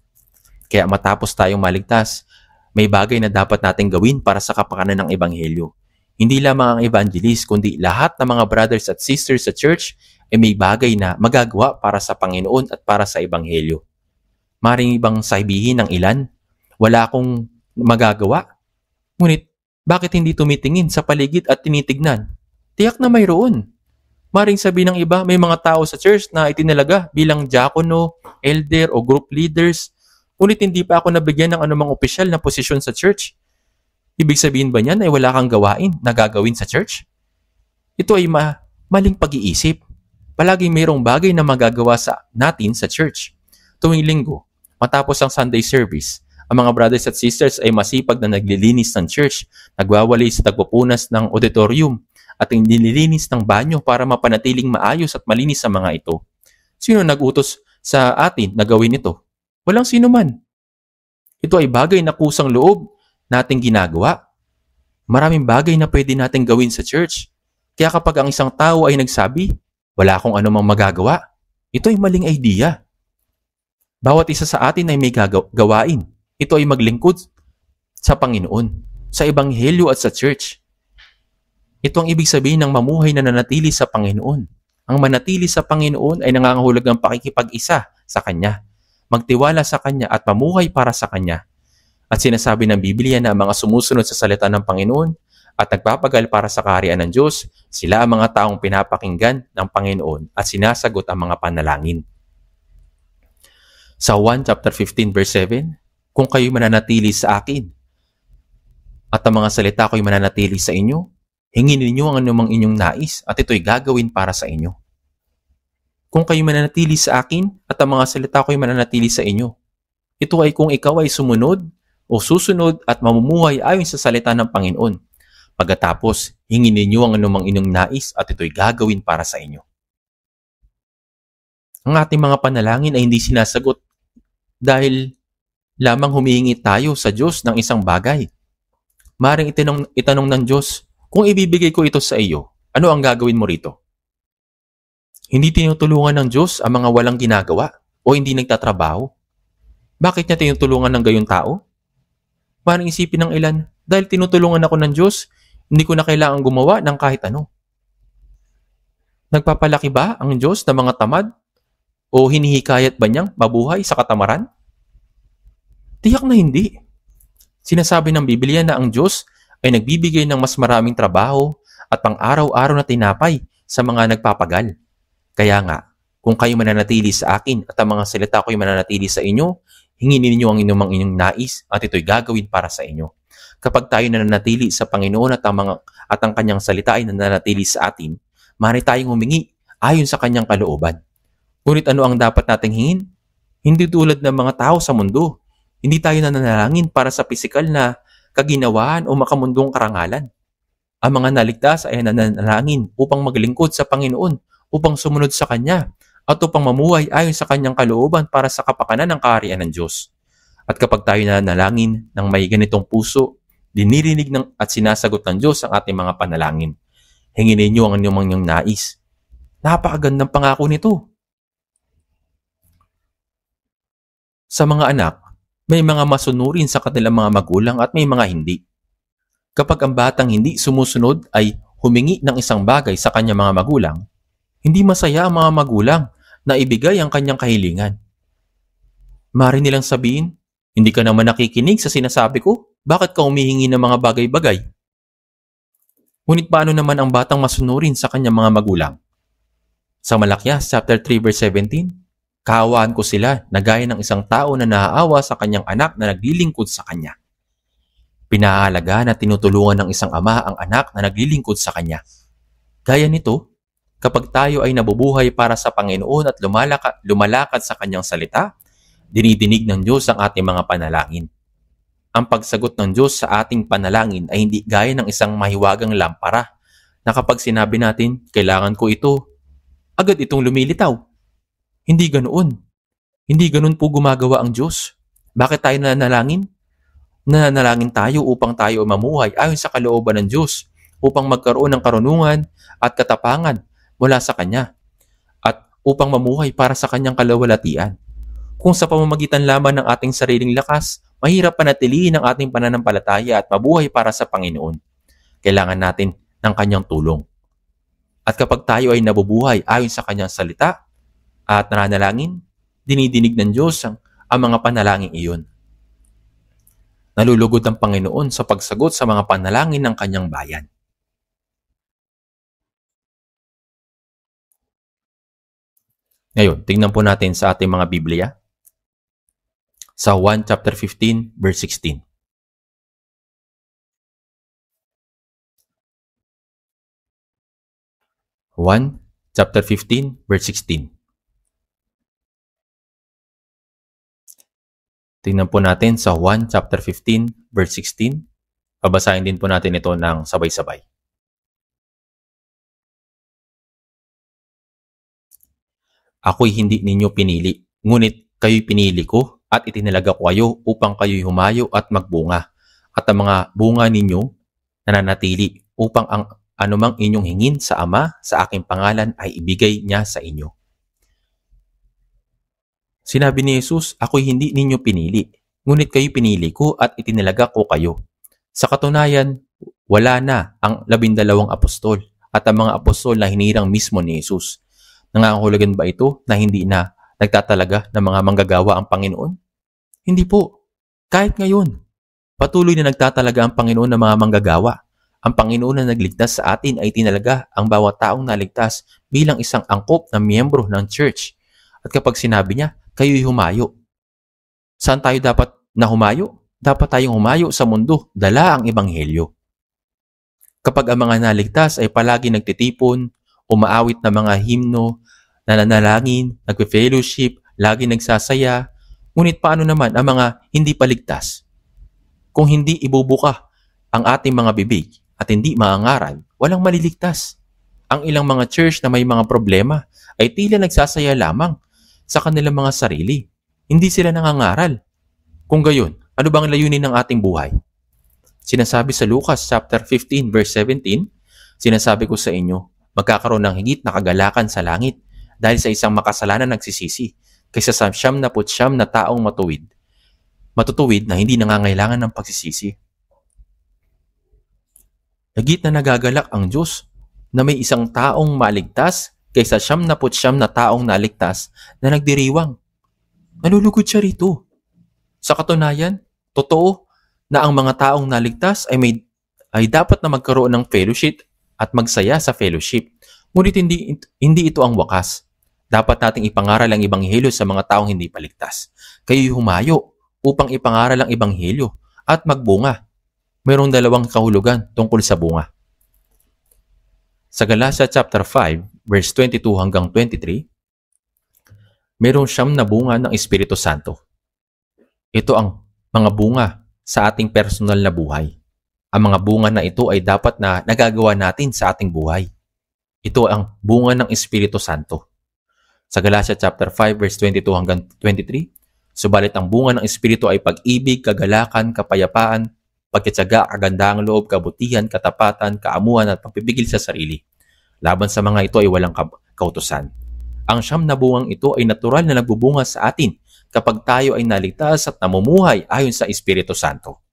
Kaya matapos tayong maligtas, may bagay na dapat nating gawin para sa kapakanan ng Ebanghelyo. Hindi lamang ang evangelist, kundi lahat ng mga brothers at sisters sa church ay may bagay na magagawa para sa Panginoon at para sa Ebanghelyo. Maring ibang sabihin ng ilan, wala akong magagawa. Ngunit, bakit hindi tumitingin sa paligid at tinitignan? Tiyak na mayroon. Maring sabihin ng iba, may mga tao sa church na itinalaga bilang diakono, elder o group leaders, ngunit hindi pa ako nabigyan ng anumang opisyal na posisyon sa church. Ibig sabihin ba niyan ay wala kang gawain na gagawin sa church? Ito ay maling pag-iisip. Palaging mayroong bagay na magagawa natin sa church. Tuwing linggo, matapos ang Sunday service, ang mga brothers at sisters ay masipag na naglilinis ng church, nagwawali sa tagpupunas ng auditorium, at nililinis ng banyo para mapanatiling maayos at malinis ang mga ito. Sino nag-utos sa atin na gawin ito? Walang sino man. Ito ay bagay na kusang loob nating ginagawa. Maraming bagay na pwede nating gawin sa church. Kaya kapag ang isang tao ay nagsabi, wala akong anumang magagawa, ito ay maling idea. Bawat isa sa atin ay may gawain. Ito ay maglingkod sa Panginoon, sa Ebanghelyo at sa church. Ito ang ibig sabihin ng mamuhay na nanatili sa Panginoon. Ang manatili sa Panginoon ay nangangahulugang pakikipag-isa sa Kanya, magtiwala sa Kanya at mamuhay para sa Kanya. At sinasabi ng Biblia na ang mga sumusunod sa salita ng Panginoon at nagpapagal para sa kaharian ng Diyos, sila ang mga taong pinapakinggan ng Panginoon at sinasagot ang mga panalangin. Sa 1 chapter 15 verse 7, kung kayo mananatili sa akin at ang mga salita ko'y mananatili sa inyo, hingin ninyo ang anumang inyong nais at ito'y gagawin para sa inyo. Kung kayo mananatili sa akin at ang mga salita ko'y mananatili sa inyo, ito ay kung ikaw ay sumunod o susunod at mamumuhay ayon sa salita ng Panginoon. Pagkatapos, hingin ninyo ang anumang inyong nais at ito'y gagawin para sa inyo. Ang ating mga panalangin ay hindi sinasagot dahil lamang humihingi tayo sa Diyos ng isang bagay. Maring itanong ng Diyos, kung ibibigay ko ito sa iyo, ano ang gagawin mo rito? Hindi tinutulungan ng Diyos ang mga walang ginagawa o hindi nagtatrabaho. Bakit niya tinutulungan ng gayong tao? Maring isipin ng ilan, dahil tinutulungan ako ng Diyos, hindi ko na kailangan gumawa ng kahit ano. Nagpapalaki ba ang Diyos ng mga tamad? O hinihikayat ba niyang mabuhay sa katamaran? Tiyak na hindi. Sinasabi ng Biblia na ang Diyos ay nagbibigay ng mas maraming trabaho at pang-araw-araw na tinapay sa mga nagpapagal. Kaya nga, kung kayo mananatili sa akin at ang mga salita ko'y mananatili sa inyo, hingin ninyo ang inyong nais at ito'y gagawin para sa inyo. Kapag tayo nananatili sa Panginoon at ang kanyang salita ay nananatili sa atin, maaari tayong humingi ayon sa kanyang kalooban. Ngunit ano ang dapat nating hingin? Hindi tulad ng mga tao sa mundo. Hindi tayo nananalangin para sa pisikal na kaginawaan o makamundong karangalan. Ang mga naligtas ay nananalangin upang maglingkod sa Panginoon, upang sumunod sa Kanya, at upang mamuhay ayon sa Kanyang kalooban para sa kapakanan ng kaharian ng Diyos. At kapag tayo nanalangin ng may ganitong puso, dinirinig at sinasagot ng Diyos ang ating mga panalangin. Hingin ninyo ang inyong nais. Napakagandang pangako nito. Sa mga anak, may mga masunurin sa kanilang mga magulang at may mga hindi. Kapag ang batang hindi sumusunod ay humingi ng isang bagay sa kanyang mga magulang, hindi masaya ang mga magulang na ibigay ang kanyang kahilingan. Maaari nilang sabihin, hindi ka naman nakikinig sa sinasabi ko? Bakit ka humihingi ng mga bagay-bagay? Ngunit paano naman ang batang masunurin sa kanyang mga magulang? Sa Malakyas chapter 3 verse 17, kaawaan ko sila na gaya ng isang tao na naaawa sa kanyang anak na naglilingkod sa kanya. Pinahalaga na tinutulungan ng isang ama ang anak na naglilingkod sa kanya. Gaya nito, kapag tayo ay nabubuhay para sa Panginoon at lumalakad sa kanyang salita, dinidinig ng Diyos ang ating mga panalangin. Ang pagsagot ng Diyos sa ating panalangin ay hindi gaya ng isang mahiwagang lampara na kapag sinabi natin, kailangan ko ito, agad itong lumilitaw. Hindi ganoon. Hindi ganoon po gumagawa ang Diyos. Bakit tayo nananalangin? Nananalangin tayo upang tayo mamuhay ayon sa kalooban ng Diyos, upang magkaroon ng karunungan at katapangan mula sa Kanya, at upang mamuhay para sa Kanyang kalawalatian. Kung sa pamamagitan lamang ng ating sariling lakas, mahirap panatilihin ang ating pananampalataya at mabuhay para sa Panginoon. Kailangan natin ng Kanyang tulong. At kapag tayo ay nabubuhay ayon sa Kanyang salita at nananalangin, dinidinig ng Diyos ang mga panalangin iyon. Nalulugod ang Panginoon sa pagsagot sa mga panalangin ng Kanyang bayan. Ngayon, tingnan po natin sa ating mga Biblia. Sa 1 chapter 15 verse 16. 1 chapter 15 verse 16. Tingnan po natin sa 1 chapter 15 verse 16. Babasahin din po natin ito ng sabay-sabay. Ako'y hindi ninyo pinili, ngunit kayo'y pinili ko at itinalaga ko kayo upang kayo'y humayo at magbunga, at ang mga bunga ninyo nananatili upang ang anumang inyong hingin sa Ama sa aking pangalan ay ibigay niya sa inyo. Sinabi ni Jesus, ako'y hindi ninyo pinili, ngunit kayo'y pinili ko at itinalaga ko kayo. Sa katunayan, wala na ang 12 apostol at ang mga apostol na hinirang mismo ni Jesus. Nangangahulugan ba ito na hindi na nagtatalaga ng mga manggagawa ang Panginoon? Hindi po. Kahit ngayon, patuloy na nagtatalaga ang Panginoon ng mga manggagawa. Ang Panginoon na nagligtas sa atin ay tinalaga ang bawat taong naligtas bilang isang angkop na miyembro ng church. At kapag sinabi niya, kayo'y humayo. Saan tayo dapat na humayo? Dapat tayong humayo sa mundo, dala ang ebanghelyo. Kapag ang mga naligtas ay palagi nagtitipon, umaawit na mga himno, nananalangin, nagpe-fellowship, lagi nagsasaya, ngunit paano naman ang mga hindi paligtas? Kung hindi ibubuka ang ating mga bibig at hindi maangaral, walang maliligtas. Ang ilang mga church na may mga problema ay tila nagsasaya lamang sa kanilang mga sarili. Hindi sila nangangaral. Kung gayon, ano bang layunin ng ating buhay? Sinasabi sa Lucas chapter 15 verse 17, sinasabi ko sa inyo, magkakaroon ng higit na kagalakan sa langit dahil sa isang makasalanan nagsisisi kaysa sa 99 na taong matutuwid na hindi nangangailangan ng pagsisisi. Higit na nagagalak ang Diyos na may isang taong maligtas kaysa 99 na taong naligtas na nagdiriwang. Nalulugod siya rito. Sa katunayan, totoo na ang mga taong naligtas ay dapat na magkaroon ng fellowship at magsaya sa fellowship. Ngunit hindi ito ang wakas. Dapat nating ipangaral ang ebanghelyo sa mga taong hindi paligtas. Kayo'y humayo upang ipangaral ang ebanghelyo at magbunga. Mayroong dalawang kahulugan tungkol sa bunga. Sa Galatia chapter 5, verse 22 hanggang 23, mayroong 9 na bunga ng Espiritu Santo. Ito ang mga bunga sa ating personal na buhay. Ang mga bunga na ito ay dapat na nagagawa natin sa ating buhay. Ito ang bunga ng Espiritu Santo. Sa Galatia chapter 5 verse 22 hanggang 23, subalit ang bunga ng Espiritu ay pag-ibig, kagalakan, kapayapaan, pagtitiyaga, kagandaang loob, kabutihan, katapatan, kaamuhan at pagpipigil sa sarili. Laban sa mga ito ay walang kautusan. Ang 9 na bungang ito ay natural na nagbubunga sa atin kapag tayo ay naligtas at namumuhay ayon sa Espiritu Santo.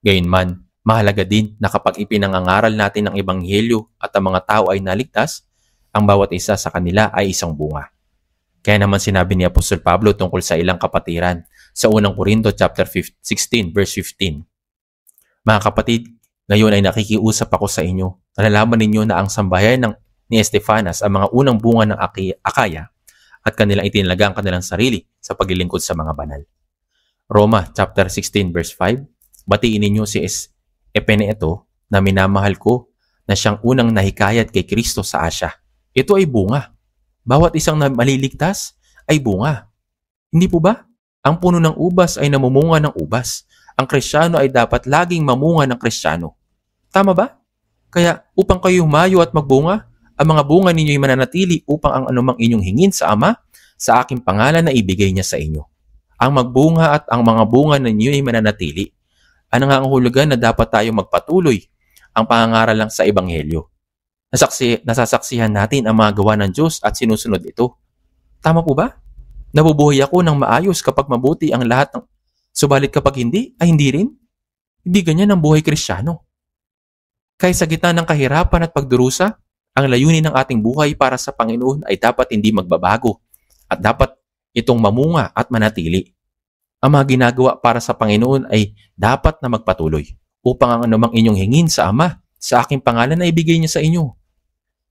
Gayunman, mahalaga din na kapag ipinangangaral natin ang ebanghelyo at ang mga tao ay naligtas, ang bawat isa sa kanila ay isang bunga. Kaya naman sinabi ni Apostol Pablo tungkol sa ilang kapatiran, sa unang Korinto chapter 16 verse 15. Mga kapatid, ngayon ay nakikiusap ako sa inyo. Nalalaman ninyo na ang sambahayan ni Estefanas ang mga unang bunga ng Akaya at kanilang itinalaga ang kanilang sarili sa paglilingkod sa mga banal. Roma chapter 16 verse 5, batiin ninyo si Epeneto na minamahal ko na siyang unang nahikayat kay Kristo sa Asya. Ito ay bunga. Bawat isang na maliligtas ay bunga. Hindi po ba? Ang puno ng ubas ay namumunga ng ubas. Ang Kristiyano ay dapat laging mamunga ng Kristiyano. Tama ba? Kaya upang kayo humayo at magbunga, ang mga bunga ninyo ay mananatili upang ang anumang inyong hingin sa Ama, sa aking pangalan na ibigay niya sa inyo. Ang magbunga at ang mga bunga ninyo ay mananatili. Ang nangangahulugan na dapat tayo magpatuloy ang pangangaral lang sa Ebanghelyo. Nasasaksihan natin ang mga gawa ng Diyos at sinusunod ito. Tama po ba? Nabubuhay ako ng maayos kapag mabuti ang lahat ng... Subalit kapag hindi, ay hindi rin. Hindi ganyan ang buhay Kristiyano. Kaya sa gitna ng kahirapan at pagdurusa, ang layunin ng ating buhay para sa Panginoon ay dapat hindi magbabago at dapat itong mamunga at manatili. Ang mga ginagawa para sa Panginoon ay dapat na magpatuloy upang ang anumang inyong hingin sa Ama, sa aking pangalan na ibigay niya sa inyo.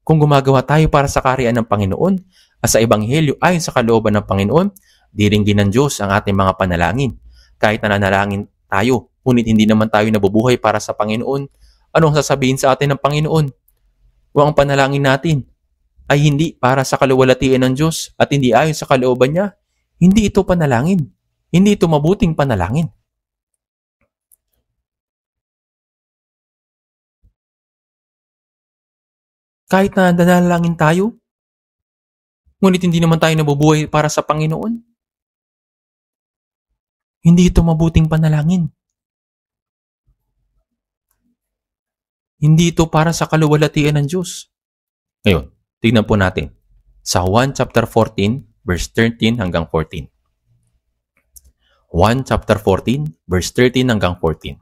Kung gumagawa tayo para sa kaharian ng Panginoon at sa Ebanghelyo ayon sa kalooban ng Panginoon, diringgin ng Diyos ang ating mga panalangin. Kahit nananalangin tayo, ngunit hindi naman tayo nabubuhay para sa Panginoon, anong sasabihin sa atin ng Panginoon? Kung ang panalangin natin ay hindi para sa kaluwalhatian ng Diyos at hindi ayon sa kalooban niya, hindi ito panalangin. Hindi ito mabuting panalangin. Kahit na nanalangin tayo, ngunit hindi naman tayo nabubuhay para sa Panginoon, hindi ito mabuting panalangin. Hindi ito para sa kaluwalhatian ng Diyos. Ngayon, tignan po natin sa Juan chapter 14 verse 13 hanggang 14. Juan chapter 14 verse 13 hanggang 14.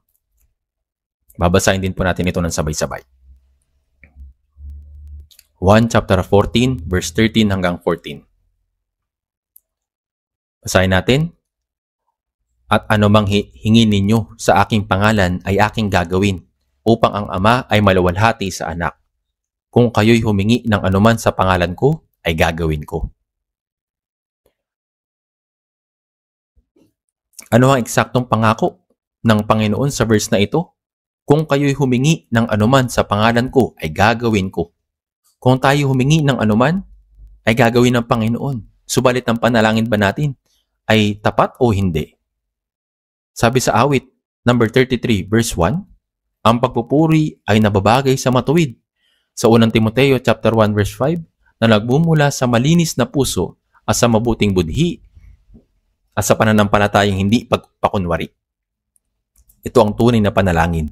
Babasahin din po natin ito ng sabay-sabay. Juan chapter 14 verse 13 hanggang 14. Basahin natin. At anumang hingin ninyo sa aking pangalan ay aking gagawin, upang ang Ama ay maluwalhati sa Anak. Kung kayo'y humingi ng anuman sa pangalan ko, ay gagawin ko. Ano ang eksaktong pangako ng Panginoon sa verse na ito? Kung kayo'y humingi ng anuman sa pangalan ko, ay gagawin ko. Kung tayo humingi ng anuman, ay gagawin ng Panginoon. Subalit ang panalangin ba natin ay tapat o hindi? Sabi sa awit, number 33, verse 1, ang pagpupuri ay nababagay sa matuwid. Sa unang Timoteo chapter 1, verse 5, na nagmumula sa malinis na puso at sa mabuting budhi at sa pananampalatayang hindi pagpakunwari. Ito ang tunay na panalangin.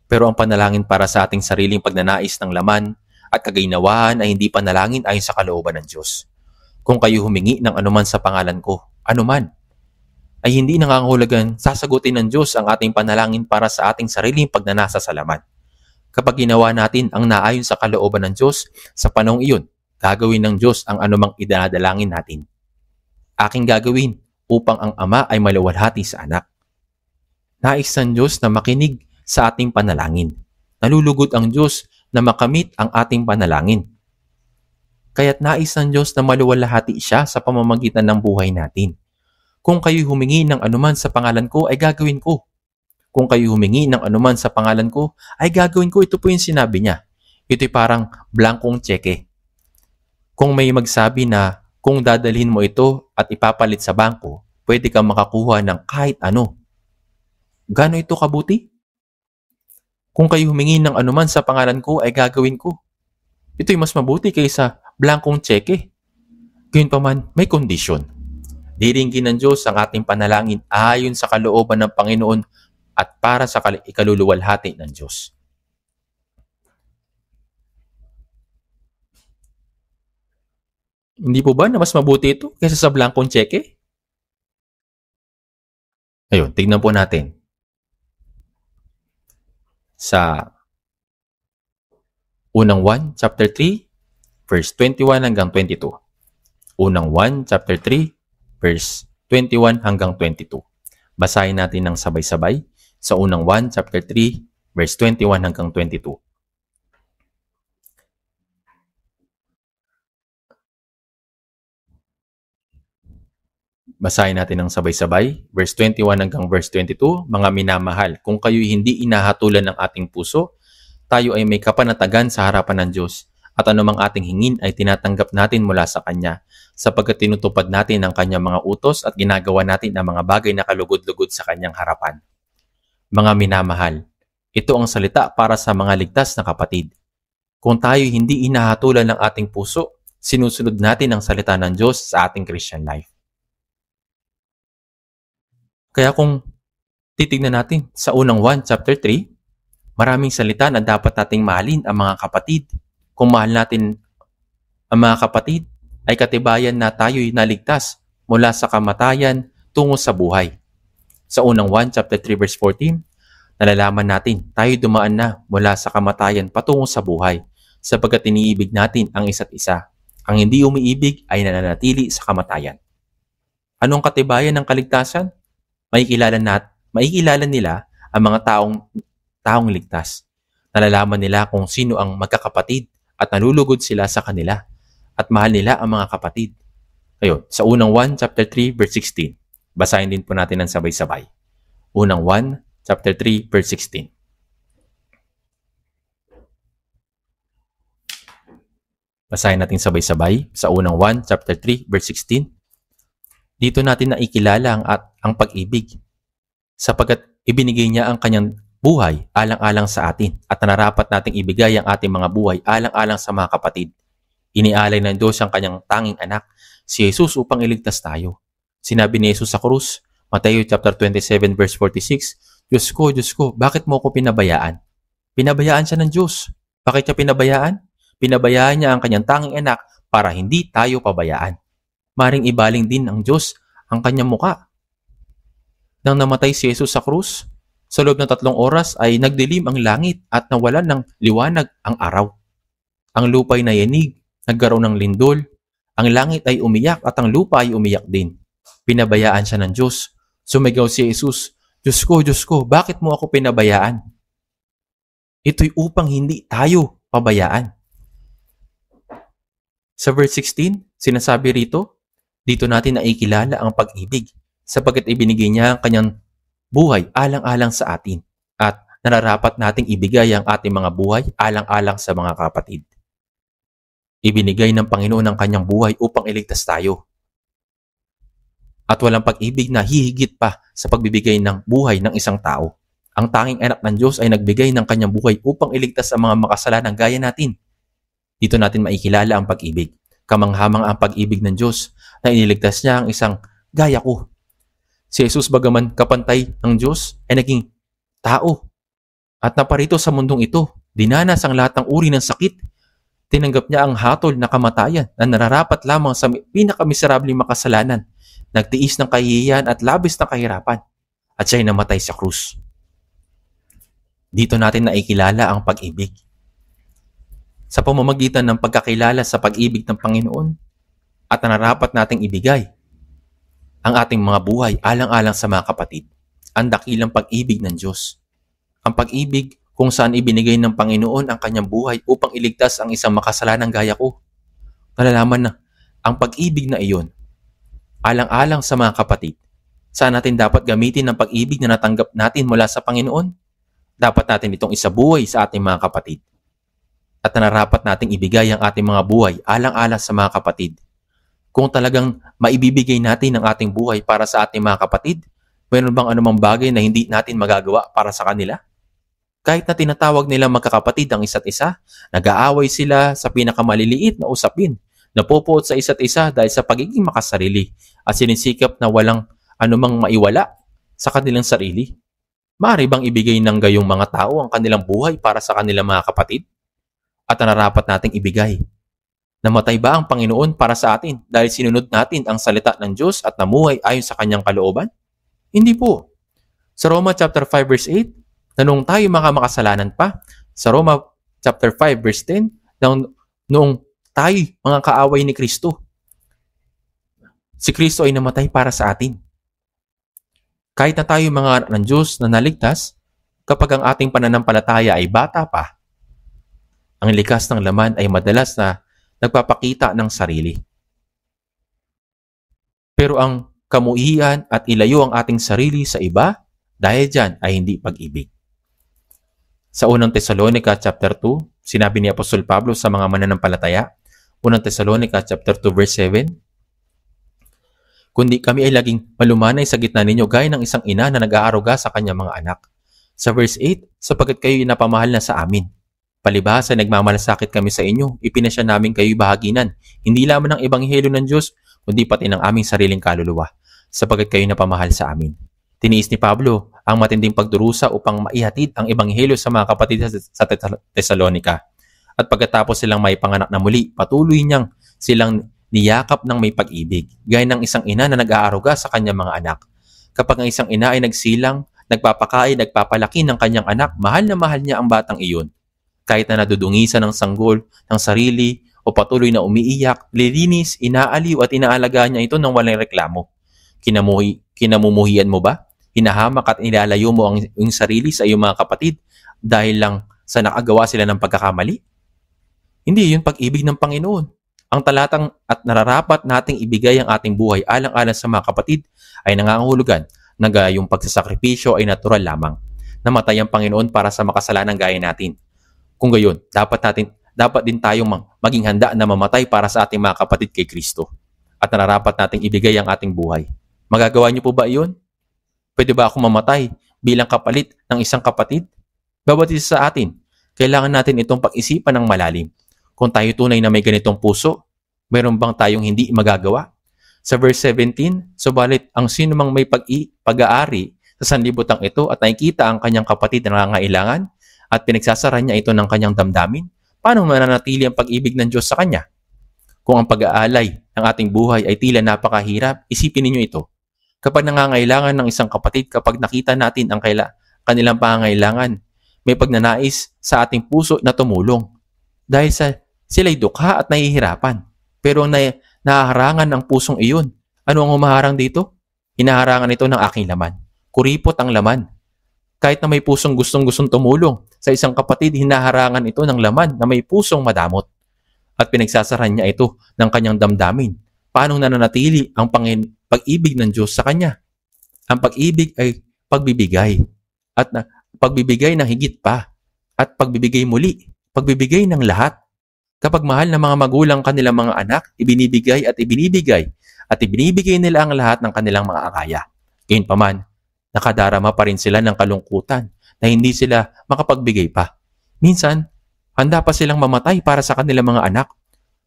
Pero ang panalangin para sa ating sariling pagnanais ng laman at kaginawahan ay hindi panalangin ayon sa kalooban ng Diyos. Kung kayo humingi ng anuman sa pangalan ko, anuman, ay hindi nangangahulugan sasagutin ng Diyos ang ating panalangin para sa ating sariling pagnanasa sa laman. Kapag ginawa natin ang naayon sa kalooban ng Diyos, sa panahong iyon, gagawin ng Diyos ang anumang idinadalangin natin. Aking gagawin upang ang Ama ay maluwalhati sa Anak. Nais ng Diyos na makinig sa ating panalangin. Nalulugod ang Diyos na makamit ang ating panalangin. Kaya't nais ng Diyos na maluwalhati siya sa pamamagitan ng buhay natin. Kung kayo humingi ng anuman sa pangalan ko, ay gagawin ko. Kung kayo humingi ng anuman sa pangalan ko, ay gagawin ko. Ito po yung sinabi niya. Ito'y parang blankong tseke. Kung may magsabi na kung dadalhin mo ito at ipapalit sa bangko, pwede kang makakuha ng kahit ano. Gaano ito kabuti? Kung kayo humingi ng anuman sa pangalan ko, ay gagawin ko. Ito'y mas mabuti kaysa blankong tseke. Gayunpaman, may kondisyon. Diringgin ng Diyos ang ating panalangin ayon sa kalooban ng Panginoon at para sa ikaluluwalhati ng Diyos. Hindi po ba na mas mabuti ito kaysa sa blankong tseke? Ayun, tignan po natin. Sa unang 1, chapter 3, verse 21 hanggang 22. Unang 1, chapter 3, verse 21 hanggang 22. Basahin natin ng sabay-sabay sa unang 1, chapter 3, verse 21 hanggang 22. Basahin natin ng sabay-sabay, verse 21 hanggang verse 22. Mga minamahal, kung kayo'y hindi inahatulan ng ating puso, tayo ay may kapanatagan sa harapan ng Diyos, at anumang ating hingin ay tinatanggap natin mula sa Kanya, sapagkat tinutupad natin ang Kanyang mga utos at ginagawa natin ang mga bagay na kalugod-lugod sa Kanyang harapan. Mga minamahal, ito ang salita para sa mga ligtas na kapatid. Kung tayo hindi inahatulan ng ating puso, sinusunod natin ang salita ng Diyos sa ating Christian life. Kaya kung titignan natin sa unang 1, chapter 3, maraming salita na dapat nating mahalin ang mga kapatid. Kung mahal natin ang mga kapatid, ay katibayan na tayo'y naligtas mula sa kamatayan tungo sa buhay. Sa unang 1, chapter 3, verse 14, nalalaman natin tayo dumaan na mula sa kamatayan patungo sa buhay sapagkat iniibig natin ang isa't isa. Ang hindi umiibig ay nananatili sa kamatayan. Anong katibayan ng kaligtasan? Makikilala nila ang mga taong ligtas. Nalalaman nila kung sino ang magkakapatid at nalulugod sila sa kanila at mahal nila ang mga kapatid. Ngayon, sa unang 1, chapter 3, verse 16. Basahin din po natin ng sabay-sabay. Unang 1, chapter 3, verse 16. Basahin natin sabay-sabay sa unang 1, chapter 3, verse 16. Dito natin naikilala ang pag-ibig sapagkat ibinigay niya ang kanyang buhay alang-alang sa atin at nararapat nating ibigay ang ating mga buhay alang-alang sa mga kapatid. Inialay ng Diyos ang kanyang tanging anak, si Jesus, upang iligtas tayo. Sinabi ni Jesus sa krus, Mateo chapter 27 verse 46, Diyos ko, bakit mo ako pinabayaan? Pinabayaan siya ng Diyos. Bakit siya pinabayaan? Pinabayaan niya ang kanyang tanging anak para hindi tayo pabayaan. Maring ibaling din ng Diyos ang kanyang muka. Nang namatay si Jesus sa krus, sa loob ng 3 oras ay nagdilim ang langit at nawalan ng liwanag ang araw. Ang lupa'y nayanig, nagkaroon ng lindol, ang langit ay umiyak at ang lupa ay umiyak din. Pinabayaan siya ng Diyos. Sumigaw si Jesus, Diyos ko, bakit mo ako pinabayaan? Ito'y upang hindi tayo pabayaan. Sa verse 16, sinasabi rito, dito natin naikilala ang pag-ibig sapagkat ibinigay niya ang kanyang buhay alang-alang sa atin at nararapat nating ibigay ang ating mga buhay alang-alang sa mga kapatid. Ibinigay ng Panginoon ang kanyang buhay upang iligtas tayo. At walang pag-ibig na hihigit pa sa pagbibigay ng buhay ng isang tao. Ang tanging anak ng Diyos ay nagbigay ng kanyang buhay upang iligtas ang mga makasalanan gaya natin. Dito natin maikilala ang pag-ibig. Kamanghamang ang pag-ibig ng Diyos na iniligtas niya ang isang gaya ko. Si Jesus bagaman kapantay ng Diyos ay naging tao at naparito sa mundong ito. Dinanas ang lahat ng uri ng sakit. Tinanggap niya ang hatol na kamatayan na nararapat lamang sa pinakamiserabling makasalanan. Nagtiis ng kahihiyan at labis na kahirapan at siya'y namatay sa krus. Dito natin naikilala ang pag-ibig. Sa pamamagitan ng pagkakilala sa pag-ibig ng Panginoon at nararapat nating ibigay ang ating mga buhay alang-alang sa mga kapatid, ang dakilang pag-ibig ng Diyos. Ang pag-ibig kung saan ibinigay ng Panginoon ang kanyang buhay upang iligtas ang isang makasalanang gaya ko. Nalalaman na ang pag-ibig na iyon, alang-alang sa mga kapatid, saan natin dapat gamitin ang pag-ibig na natanggap natin mula sa Panginoon? Dapat natin itong isabuhay sa ating mga kapatid. At nararapat nating ibigay ang ating mga buhay alang-alang sa mga kapatid. Kung talagang maibibigay natin ang ating buhay para sa ating mga kapatid, mayroon bang anumang bagay na hindi natin magagawa para sa kanila? Kahit na tinatawag nilang magkakapatid ang isa't isa, nag-aaway sila sa pinakamaliliit na usapin, napupuot sa isa't isa dahil sa pagiging makasarili at sinisikap na walang anumang maiwala sa kanilang sarili. Maaari bang ibigay ng gayong mga tao ang kanilang buhay para sa kanilang mga kapatid? At nararapat nating ibigay. Namatay ba ang Panginoon para sa atin dahil sinunod natin ang salita ng Diyos at namuhay ayon sa kanyang kalooban? Hindi po. Sa Roma chapter 5 verse 8, na noong tayo makasalanan pa, sa Roma chapter 5 verse 10, noong tayo mga kaaway ni Kristo, Si Kristo ay namatay para sa atin. Kahit na tayo mga anak ng Diyos na naligtas, kapag ang ating pananampalataya ay bata pa, ang likas ng laman ay madalas na nagpapakita ng sarili. Pero ang kamuhian at ilayo ang ating sarili sa iba, dahil dyan ay hindi pag-ibig. Sa unang Tesalonica chapter 2, sinabi ni Apostol Pablo sa mga mananampalataya, unang Tesalonica chapter 2 verse 7, kundi kami ay laging malumanay sa gitna ninyo gaya ng isang ina na nag-aaruga sa kanyang mga anak. Sa verse 8, sapagkat kayo napamahal na sa amin. Palibhasa nagmamalasakit kami sa inyo, ipinasya namin kayo'y bahaginan, hindi lamang ng ebanghelyo ng Diyos, kundi pati ng aming sariling kaluluwa, sapagkat kayo napamahal sa amin. Tiniis ni Pablo ang matinding pagdurusa upang maihatid ang ebanghelyo sa mga kapatid sa Tesalonica. At pagkatapos silang may panganak na muli, patuloy niyang silang niyakap ng may pag-ibig, gaya ng isang ina na nag-aaruga sa kanyang mga anak. Kapag ang isang ina ay nagsilang, nagpapakain, nagpapalaki ng kanyang anak, mahal na mahal niya ang batang iyon. Kahit na nadudungisan ng sanggol, ng sarili, o patuloy na umiiyak, lilinis, inaaliw at inaalagaan niya ito ng walang reklamo. Kinamumuhian mo ba? Hinahamak at inilalayo mo ang iyong sarili sa iyong mga kapatid dahil lang sa nakagawa sila ng pagkakamali? Hindi yun pag-ibig ng Panginoon. Ang talatang at nararapat nating ibigay ang ating buhay alang-alang sa mga kapatid ay nangangahulugan na gayong pagsasakripisyo ay natural lamang. Namatay ang Panginoon para sa makasalanang gaya natin. Kung gayon, dapat din tayong maging handa na mamatay para sa ating mga kapatid kay Kristo. At nararapat nating ibigay ang ating buhay. Magagawa niyo po ba iyon? Pwede ba ako mamatay bilang kapalit ng isang kapatid? Bawat isa sa atin, kailangan natin itong pag-isipan ng malalim. Kung tayo tunay na may ganitong puso, mayroon bang tayong hindi magagawa? Sa verse 17, subalit ang sinumang may pag-aari sa sanlibutan ito at nakikita ang kanyang kapatid na nangangailangan at pinagsasara niya ito ng kanyang damdamin, paano mananatili ang pag-ibig ng Diyos sa kanya? Kung ang pag-aalay ng ating buhay ay tila napakahirap, isipin ninyo ito. Kapag nangangailangan ng isang kapatid, kapag nakita natin ang kanilang pangangailangan, may pagnanais sa ating puso na tumulong. Dahil sila'y dukha at nahihirapan. Pero ang nahaharangan ng pusong iyon, ano ang humaharang dito? Hinaharangan ito ng aking laman. Kuripot ang laman. Kahit na may pusong gustong tumulong sa isang kapatid, hinaharangan ito ng laman na may pusong madamot. At pinagsasaran niya ito ng kanyang damdamin. Paano nananatili ang pag-ibig ng Diyos sa kanya? Ang pag-ibig ay pagbibigay. At pagbibigay ng higit pa. At pagbibigay muli. Pagbibigay ng lahat. Kapag mahal ng mga magulang kanilang mga anak, ibinibigay at ibinibigay. At ibinibigay nila ang lahat ng kanilang mga akaya. Gayunpaman, nakadarama pa rin sila ng kalungkutan na hindi sila makapagbigay pa. Minsan, handa pa silang mamatay para sa kanilang mga anak.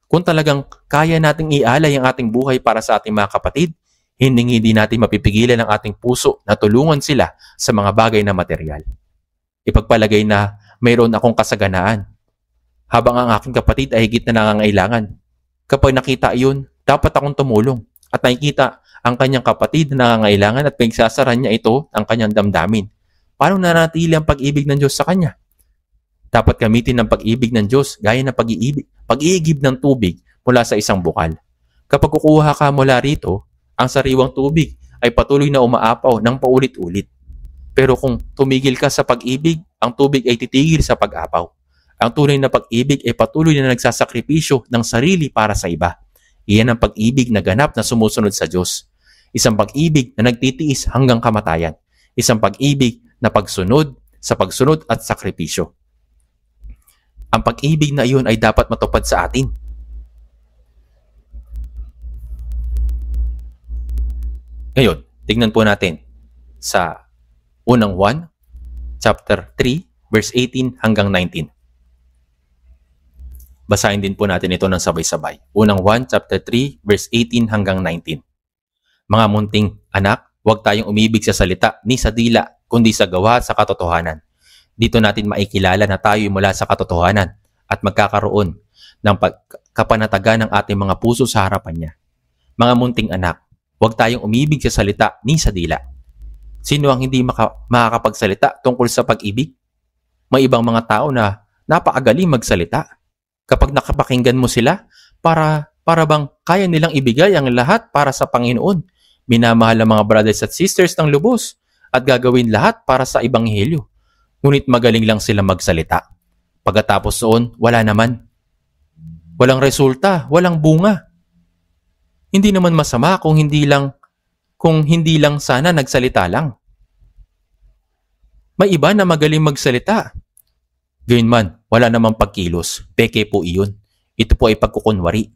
Kung talagang kaya nating ialay ang ating buhay para sa ating mga kapatid, hindi natin mapipigilan ang ating puso na tulungan sila sa mga bagay na material. Ipagpalagay na mayroon akong kasaganaan, habang ang aking kapatid ay higit na nangangailangan. Kapag nakita iyon, dapat akong tumulong at nakikita ang kanyang kapatid na nangangailangan at pinagsasaran niya ito ang kanyang damdamin. Paano nanatili ang pag-ibig ng Diyos sa kanya? Dapat gamitin ng pag-ibig ng Diyos gaya ng pag-iigib ng tubig mula sa isang bukal. Kapag kukuha ka mula rito, ang sariwang tubig ay patuloy na umaapaw ng paulit-ulit. Pero kung tumigil ka sa pag-ibig, ang tubig ay titigil sa pag-apaw. Ang tunay na pag-ibig ay patuloy na nagsasakripisyo ng sarili para sa iba. Iyan ang pag-ibig na ganap na sumusunod sa Diyos. Isang pag-ibig na nagtitiis hanggang kamatayan. Isang pag-ibig na pagsunod sa pagsunod at sakripisyo. Ang pag-ibig na iyon ay dapat matupad sa atin. Ngayon, tignan po natin sa unang 1, chapter 3, verse 18 hanggang 19. Basahin din po natin ito ng sabay-sabay. Unang 1, chapter 3, verse 18 hanggang 19. Mga munting anak, huwag tayong umibig sa salita ni sa dila, kundi sa gawa at sa katotohanan. Dito natin maikilala na tayo mula sa katotohanan at magkakaroon ng kapanatagan ng ating mga puso sa harapan niya. Mga munting anak, huwag tayong umibig sa salita ni sa dila. Sino ang hindi makakapagsalita tungkol sa pag-ibig? May ibang mga tao na napakagaling magsalita. Kapag nakapakinggan mo sila, para para bang kaya nilang ibigay ang lahat para sa Panginoon. Minamahal ang mga brothers at sisters ng lubos at gagawin lahat para sa Ebanghelyo. Ngunit magaling lang sila magsalita. Pagkatapos noon, wala naman. Walang resulta, walang bunga. Hindi naman masama kung hindi lang sana nagsalita lang. May iba na magaling magsalita. Gayunman, wala namang pagkilos. Peke po iyon. Ito po ay pagkukunwari.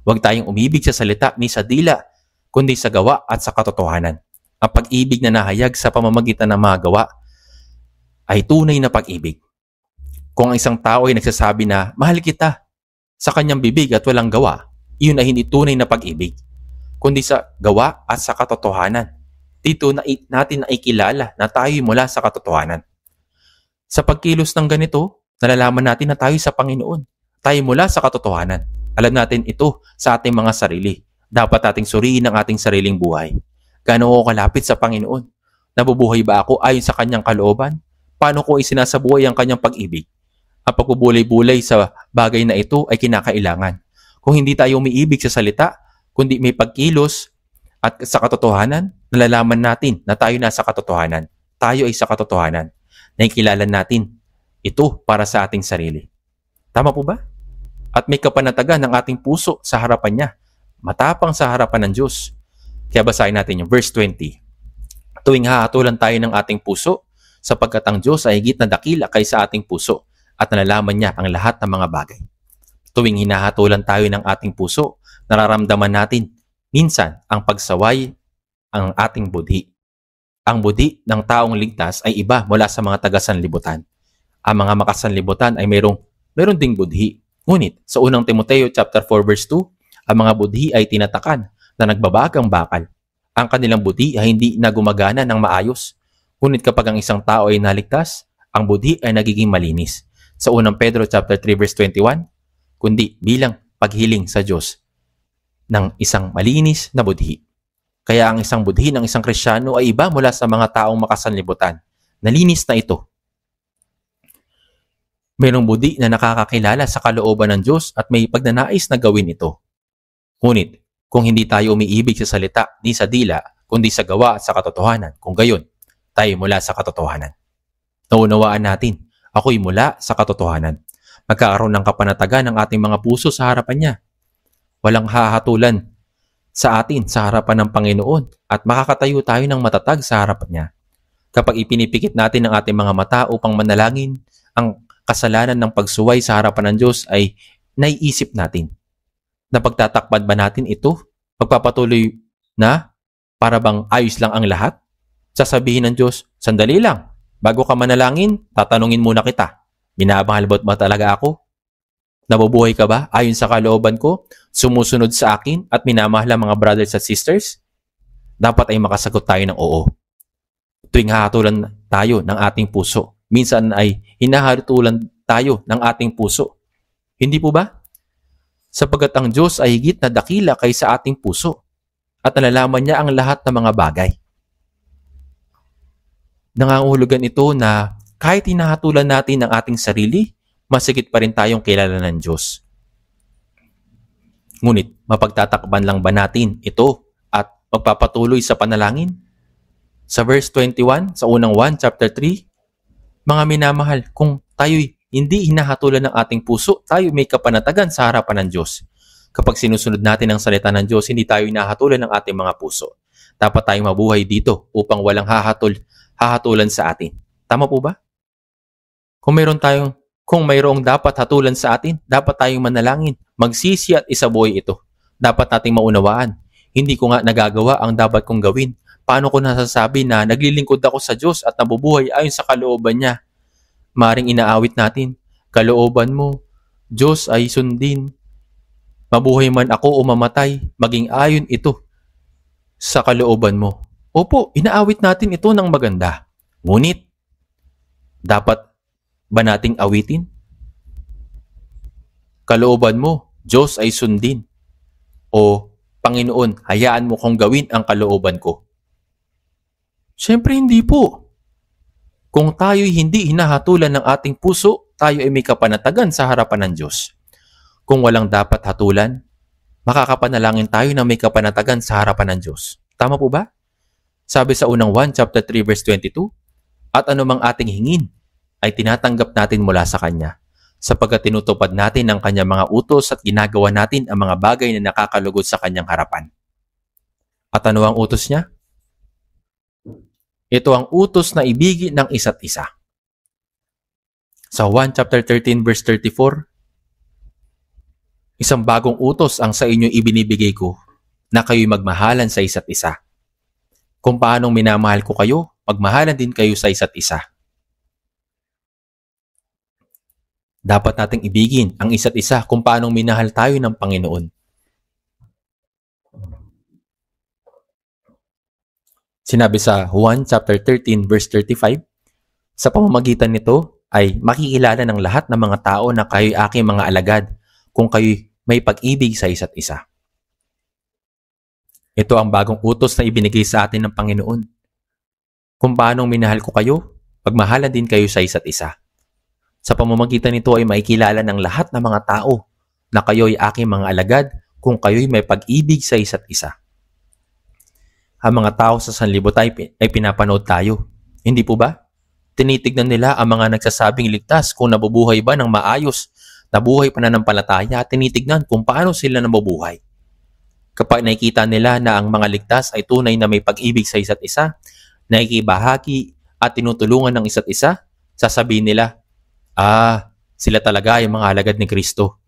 Huwag tayong umibig sa salita ni sa dila, kundi sa gawa at sa katotohanan. Ang pag-ibig na nahayag sa pamamagitan ng mga gawa ay tunay na pag-ibig. Kung ang isang tao ay nagsasabi na, mahal kita, sa kanyang bibig at walang gawa, iyon ay hindi tunay na pag-ibig, kundi sa gawa at sa katotohanan. Dito natin naikilala na tayo mula sa katotohanan. Sa pagkilos ng ganito, nalalaman natin na tayo sa Panginoon. Tayo mula sa katotohanan. Alam natin ito sa ating mga sarili. Dapat nating suriin ang ating sariling buhay. Gaano ako kalapit sa Panginoon? Nabubuhay ba ako ayon sa kanyang kalooban? Paano ko isinasabuhay ang kanyang pag-ibig? Ang pagbubulay-bulay sa bagay na ito ay kinakailangan. Kung hindi tayo umiibig sa salita, kundi may pagkilos at sa katotohanan, nalalaman natin na tayo nasa katotohanan. Tayo ay sa katotohanan. Nakikilala natin ito para sa ating sarili. Tama po ba? At may kapanatagan ng ating puso sa harapan niya. Matapang sa harapan ng Diyos. Kaya basahin natin yung verse 20. Tuwing hahatulan tayo ng ating puso, sapagkat ang Diyos ay higit na dakila kaysa ating puso at nalalaman niya ang lahat ng mga bagay. Tuwing hinahatulan tayo ng ating puso, nararamdaman natin minsan ang pagsaway ang ating budhi. Ang budhi ng taong ligtas ay iba mula sa mga taga-sanlibutan. Ang mga makasanlibutan ay mayroong ding budhi. Ngunit sa unang Timoteo chapter 4 verse 2, ang mga budhi ay tinatakan na nagbabagang bakal. Ang kanilang budhi ay hindi na gumagana ng maayos. Ngunit kapag ang isang tao ay naligtas, ang budhi ay nagiging malinis. Sa unang Pedro chapter 3 verse 21, kundi bilang paghiling sa Diyos ng isang malinis na budhi. Kaya ang isang budhi ng isang Kristiyano ay iba mula sa mga taong makasanlibutan. Nalinis na ito. Mayroong budhi na nakakakilala sa kalooban ng Diyos at may pagnanais na gawin ito. Ngunit, kung hindi tayo umiibig sa salita ni sa dila, kundi sa gawa at sa katotohanan, kung gayon, tayo mula sa katotohanan. Naunawaan natin, ako'y mula sa katotohanan. Magkakaroon ng kapanatagan ng ating mga puso sa harapan niya. Walang hahatulan sa atin sa harapan ng Panginoon at makakatayo tayo ng matatag sa harapan niya. Kapag ipinipikit natin ang ating mga mata upang manalangin, ang kasalanan ng pagsuway sa harapan ng Diyos ay naiisip natin. Napagtatakpan ba natin ito? Magpapatuloy na para bang ayos lang ang lahat? Sasabihin ng Diyos, sandali lang, bago ka manalangin, tatanungin muna kita, minamahal ba talaga ako? Nabubuhay ka ba ayon sa kalooban ko? Sumusunod sa akin at minamahal ang mga brothers at sisters? Dapat ay makasagot tayo ng oo. Tuwing hahatulan tayo ng ating puso, minsan ay hinahatulan tayo ng ating puso. Hindi po ba? Sapagkat ang Diyos ay higit na dakila kaysa ating puso at nalalaman niya ang lahat ng mga bagay. Nangangahulugan ito na kahit hinahatulan natin ang ating sarili, masigit pa rin tayong kilala ng Diyos. Ngunit, mapagtatakban lang ba natin ito at magpapatuloy sa panalangin? Sa verse 21, sa unang 1, chapter 3, mga minamahal, kung tayo'y hindi hinahatulan ng ating puso, tayo may kapanatagan sa harapan ng Diyos. Kapag sinusunod natin ang salita ng Diyos, hindi tayo hinahatulan ng ating mga puso. Dapat tayong mabuhay dito upang walang hahatulan sa atin. Tama po ba? Kung mayroong dapat hatulan sa atin, dapat tayong manalangin, magsisi at isabuhay ito. Dapat nating maunawaan. Hindi ko nga nagagawa ang dapat kong gawin. Paano ko nasasabi na naglilingkod ako sa Diyos at nabubuhay ayon sa kalooban niya? Maring inaawit natin, kalooban mo, Diyos ay sundin. Mabuhay man ako o mamatay, maging ayon ito sa kalooban mo. Opo, inaawit natin ito ng maganda. Ngunit, dapat ba nating awitin? Kalooban mo, Diyos ay sundin. O, Panginoon, hayaan mo kong gawin ang kalooban ko. Siyempre hindi po. Kung tayo'y hindi hinahatulan ng ating puso, tayo ay may kapanatagan sa harapan ng Diyos. Kung walang dapat hatulan, makakapanalangin tayo na may kapanatagan sa harapan ng Diyos. Tama po ba? Sabi sa unang 1 chapter 3 verse 22, at anumang ating hingin ay tinatanggap natin mula sa Kanya, sapagkat tinutupad natin ang Kanyang mga utos at ginagawa natin ang mga bagay na nakakalugod sa Kanyang harapan. At ano ang utos niya? Ito ang utos na ibigin ng isa't isa. Sa 1 chapter 13 verse 34, isang bagong utos ang sa inyo ibinibigay ko, na kayo'y magmahalan sa isa't isa. Kung paanong minamahal ko kayo, magmahalan din kayo sa isa't isa. Dapat nating ibigin ang isa't isa kung paanong minahal tayo ng Panginoon. Sinabi sa 1 chapter 13 verse 35, sa pamamagitan nito ay makikilala ng lahat ng mga tao na kayo'y aking mga alagad kung kayo'y may pag-ibig sa isa't isa. Ito ang bagong utos na ibinigay sa atin ng Panginoon. Kung paanong minahal ko kayo, pagmahalan din kayo sa isa't isa. Sa pamamagitan nito ay makikilala ng lahat ng mga tao na kayo'y aking mga alagad kung kayo'y may pag-ibig sa isa't isa. Ang mga tao sa sanlibutan ay pinapanood tayo. Hindi po ba? Tinitignan nila ang mga nagsasabing ligtas kung nabubuhay ba ng maayos, nabuhay pananampalataya, at tinitignan kung paano sila nabubuhay. Kapag nakikita nila na ang mga ligtas ay tunay na may pag-ibig sa isa't isa, nakikibahagi at tinutulungan ng isa't isa, sasabihin nila, sila talaga ay mga alagad ni Kristo.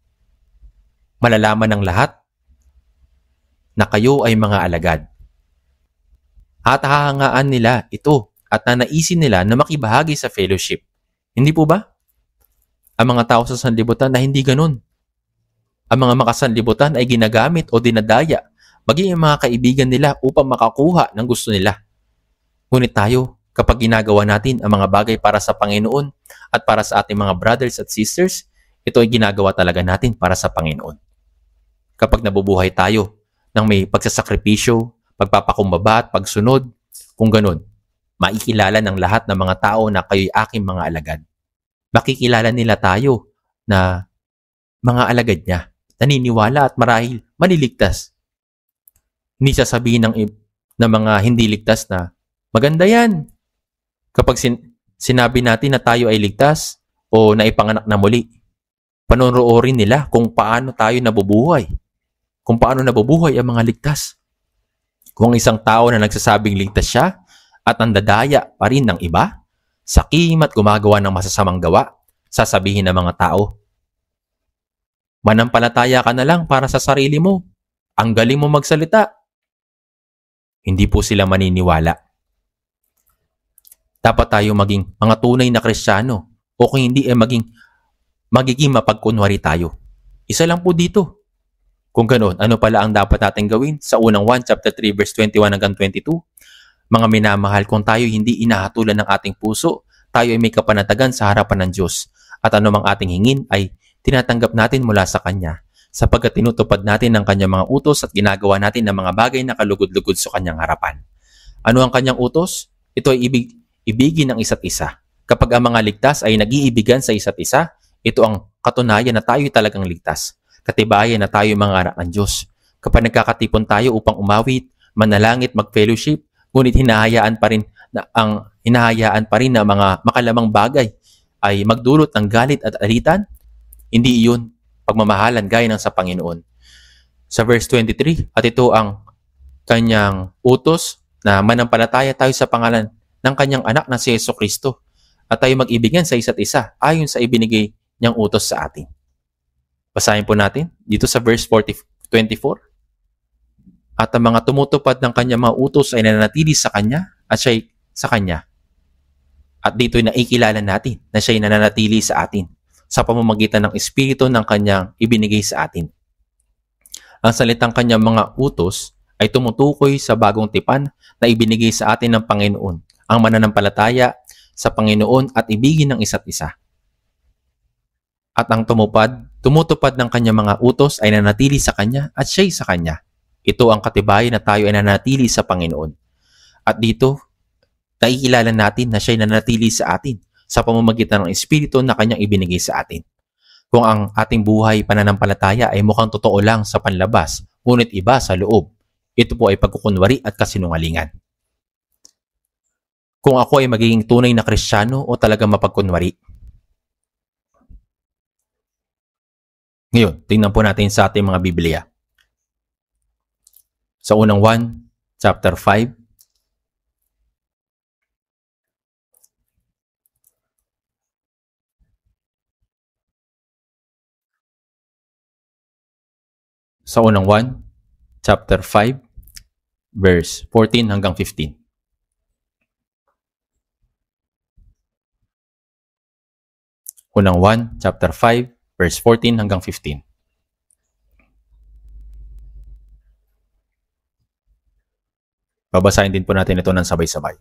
Malalaman ng lahat na kayo ay mga alagad. At hahangaan nila ito at nanaisin nila na makibahagi sa fellowship. Hindi po ba? Ang mga tao sa sanlibutan na hindi ganun. Ang mga makasanlibutan ay ginagamit o dinadaya maging ang mga kaibigan nila upang makakuha ng gusto nila. Ngunit tayo, kapag ginagawa natin ang mga bagay para sa Panginoon at para sa ating mga brothers at sisters, ito ay ginagawa talaga natin para sa Panginoon. Kapag nabubuhay tayo ng may pagsasakripisyo, pagpapakumbaba at pagsunod, kung ganun, makikilala ng lahat ng mga tao na kayo'y aking mga alagad. Makikilala nila tayo na mga alagad niya, naniniwala at marahil maniligtas. Hindi sasabihin ng mga hindi ligtas na, maganda yan. Kapag sinabi natin na tayo ay ligtas o naipanganak na muli, panonoorin nila kung paano tayo nabubuhay. Kung paano nabubuhay ang mga ligtas. Kung isang tao na nagsasabing ligtas siya at nandadaya pa rin ng iba, sakim at gumagawa ng masasamang gawa, sasabihin ng mga tao, manampalataya ka na lang para sa sarili mo. Ang galing mo magsalita. Hindi po sila maniniwala. Dapat tayo maging mga tunay na Kristiyano o kung hindi magiging mapagkunwari tayo. Isa lang po dito. Kung ganoon, ano pala ang dapat natin gawin? Sa unang 1 chapter 3 verse 21 hanggang 22, mga minamahal, kung tayo hindi inahatulan ng ating puso, tayo ay may kapanatagan sa harapan ng Diyos. At anumang ating hingin ay tinatanggap natin mula sa Kanya, sapagkat tinutupad natin ang Kanyang mga utos at ginagawa natin ang mga bagay na kalugod-lugod sa Kanyang harapan. Ano ang Kanyang utos? Ito ay ibigin ng isa't isa. Kapag ang mga ligtas ay nag-iibigan sa isa't isa, ito ang katunayan na tayo talagang ligtas. Katibayan na tayo mga anak ng Diyos. Kapag nagkakatipon tayo upang umawit, manalangit, mag-fellowship, ngunit hinahayaan pa rin na mga makalamang bagay ay magdulot ng galit at alitan, hindi iyon pagmamahalan gaya ng sa Panginoon. Sa verse 23, at ito ang Kanyang utos na manampalataya tayo sa pangalan ng Kanyang anak na si Jesucristo at tayo mag-ibigan sa isa't isa ayon sa ibinigay niyang utos sa atin. Basahin po natin dito sa verse 24. At ang mga tumutupad ng Kanyang mga utos ay nananatili sa Kanya at siya sa Kanya. At dito'y naikilala natin na siya'y nananatili sa atin sa pamamagitan ng Espiritu ng Kanyang ibinigay sa atin. Ang salitang Kanyang mga utos ay tumutukoy sa bagong tipan na ibinigay sa atin ng Panginoon, ang mananampalataya sa Panginoon at ibigin ng isa't isa. At ang tumutupad ng Kanyang mga utos ay nanatili sa Kanya at siya'y sa Kanya. Ito ang katibayan na tayo ay nanatili sa Panginoon. At dito, nakikilala natin na siya'y nanatili sa atin sa pamamagitan ng Espiritu na Kanyang ibinigay sa atin. Kung ang ating buhay pananampalataya ay mukhang totoo lang sa panlabas, ngunit iba sa loob, ito po ay pagkukunwari at kasinungalingan. Kung ako ay magiging tunay na Kristiyano o talagang mapagkunwari. Ngayon, tingnan po natin sa ating mga Biblia. Sa unang 1, chapter 5, sa unang 1, chapter 5, verse 14 hanggang 15. Unang 1, chapter 5, verse 14 hanggang 15. Babasahin din po natin ito ng sabay-sabay.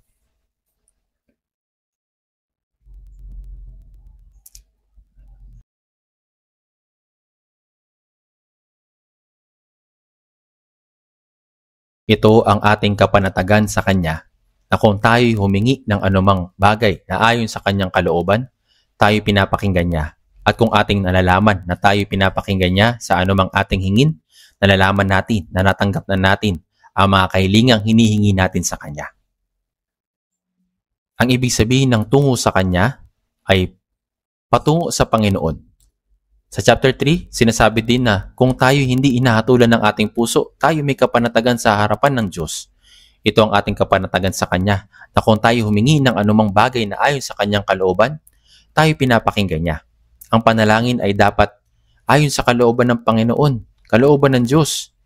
Ito ang ating kapanatagan sa Kanya na kung tayo'y humingi ng anumang bagay na ayon sa Kanyang kalooban, tayo pinapakinggan niya. At kung ating nalalaman na tayo pinapakinggan niya sa anumang ating hingin, nalalaman natin na natanggap na natin ang mga kahilingang hinihingi natin sa Kanya. Ang ibig sabihin ng tungo sa Kanya ay patungo sa Panginoon. Sa chapter 3, sinasabi din na kung tayo hindi inahatulan ng ating puso, tayo may kapanatagan sa harapan ng Diyos. Ito ang ating kapanatagan sa Kanya, na kung tayo humingi ng anumang bagay na ayon sa Kanyang kalooban, tayo pinapakinggan niya. Ang panalangin ay dapat ayon sa kalooban ng Panginoon, kalooban ng Diyos.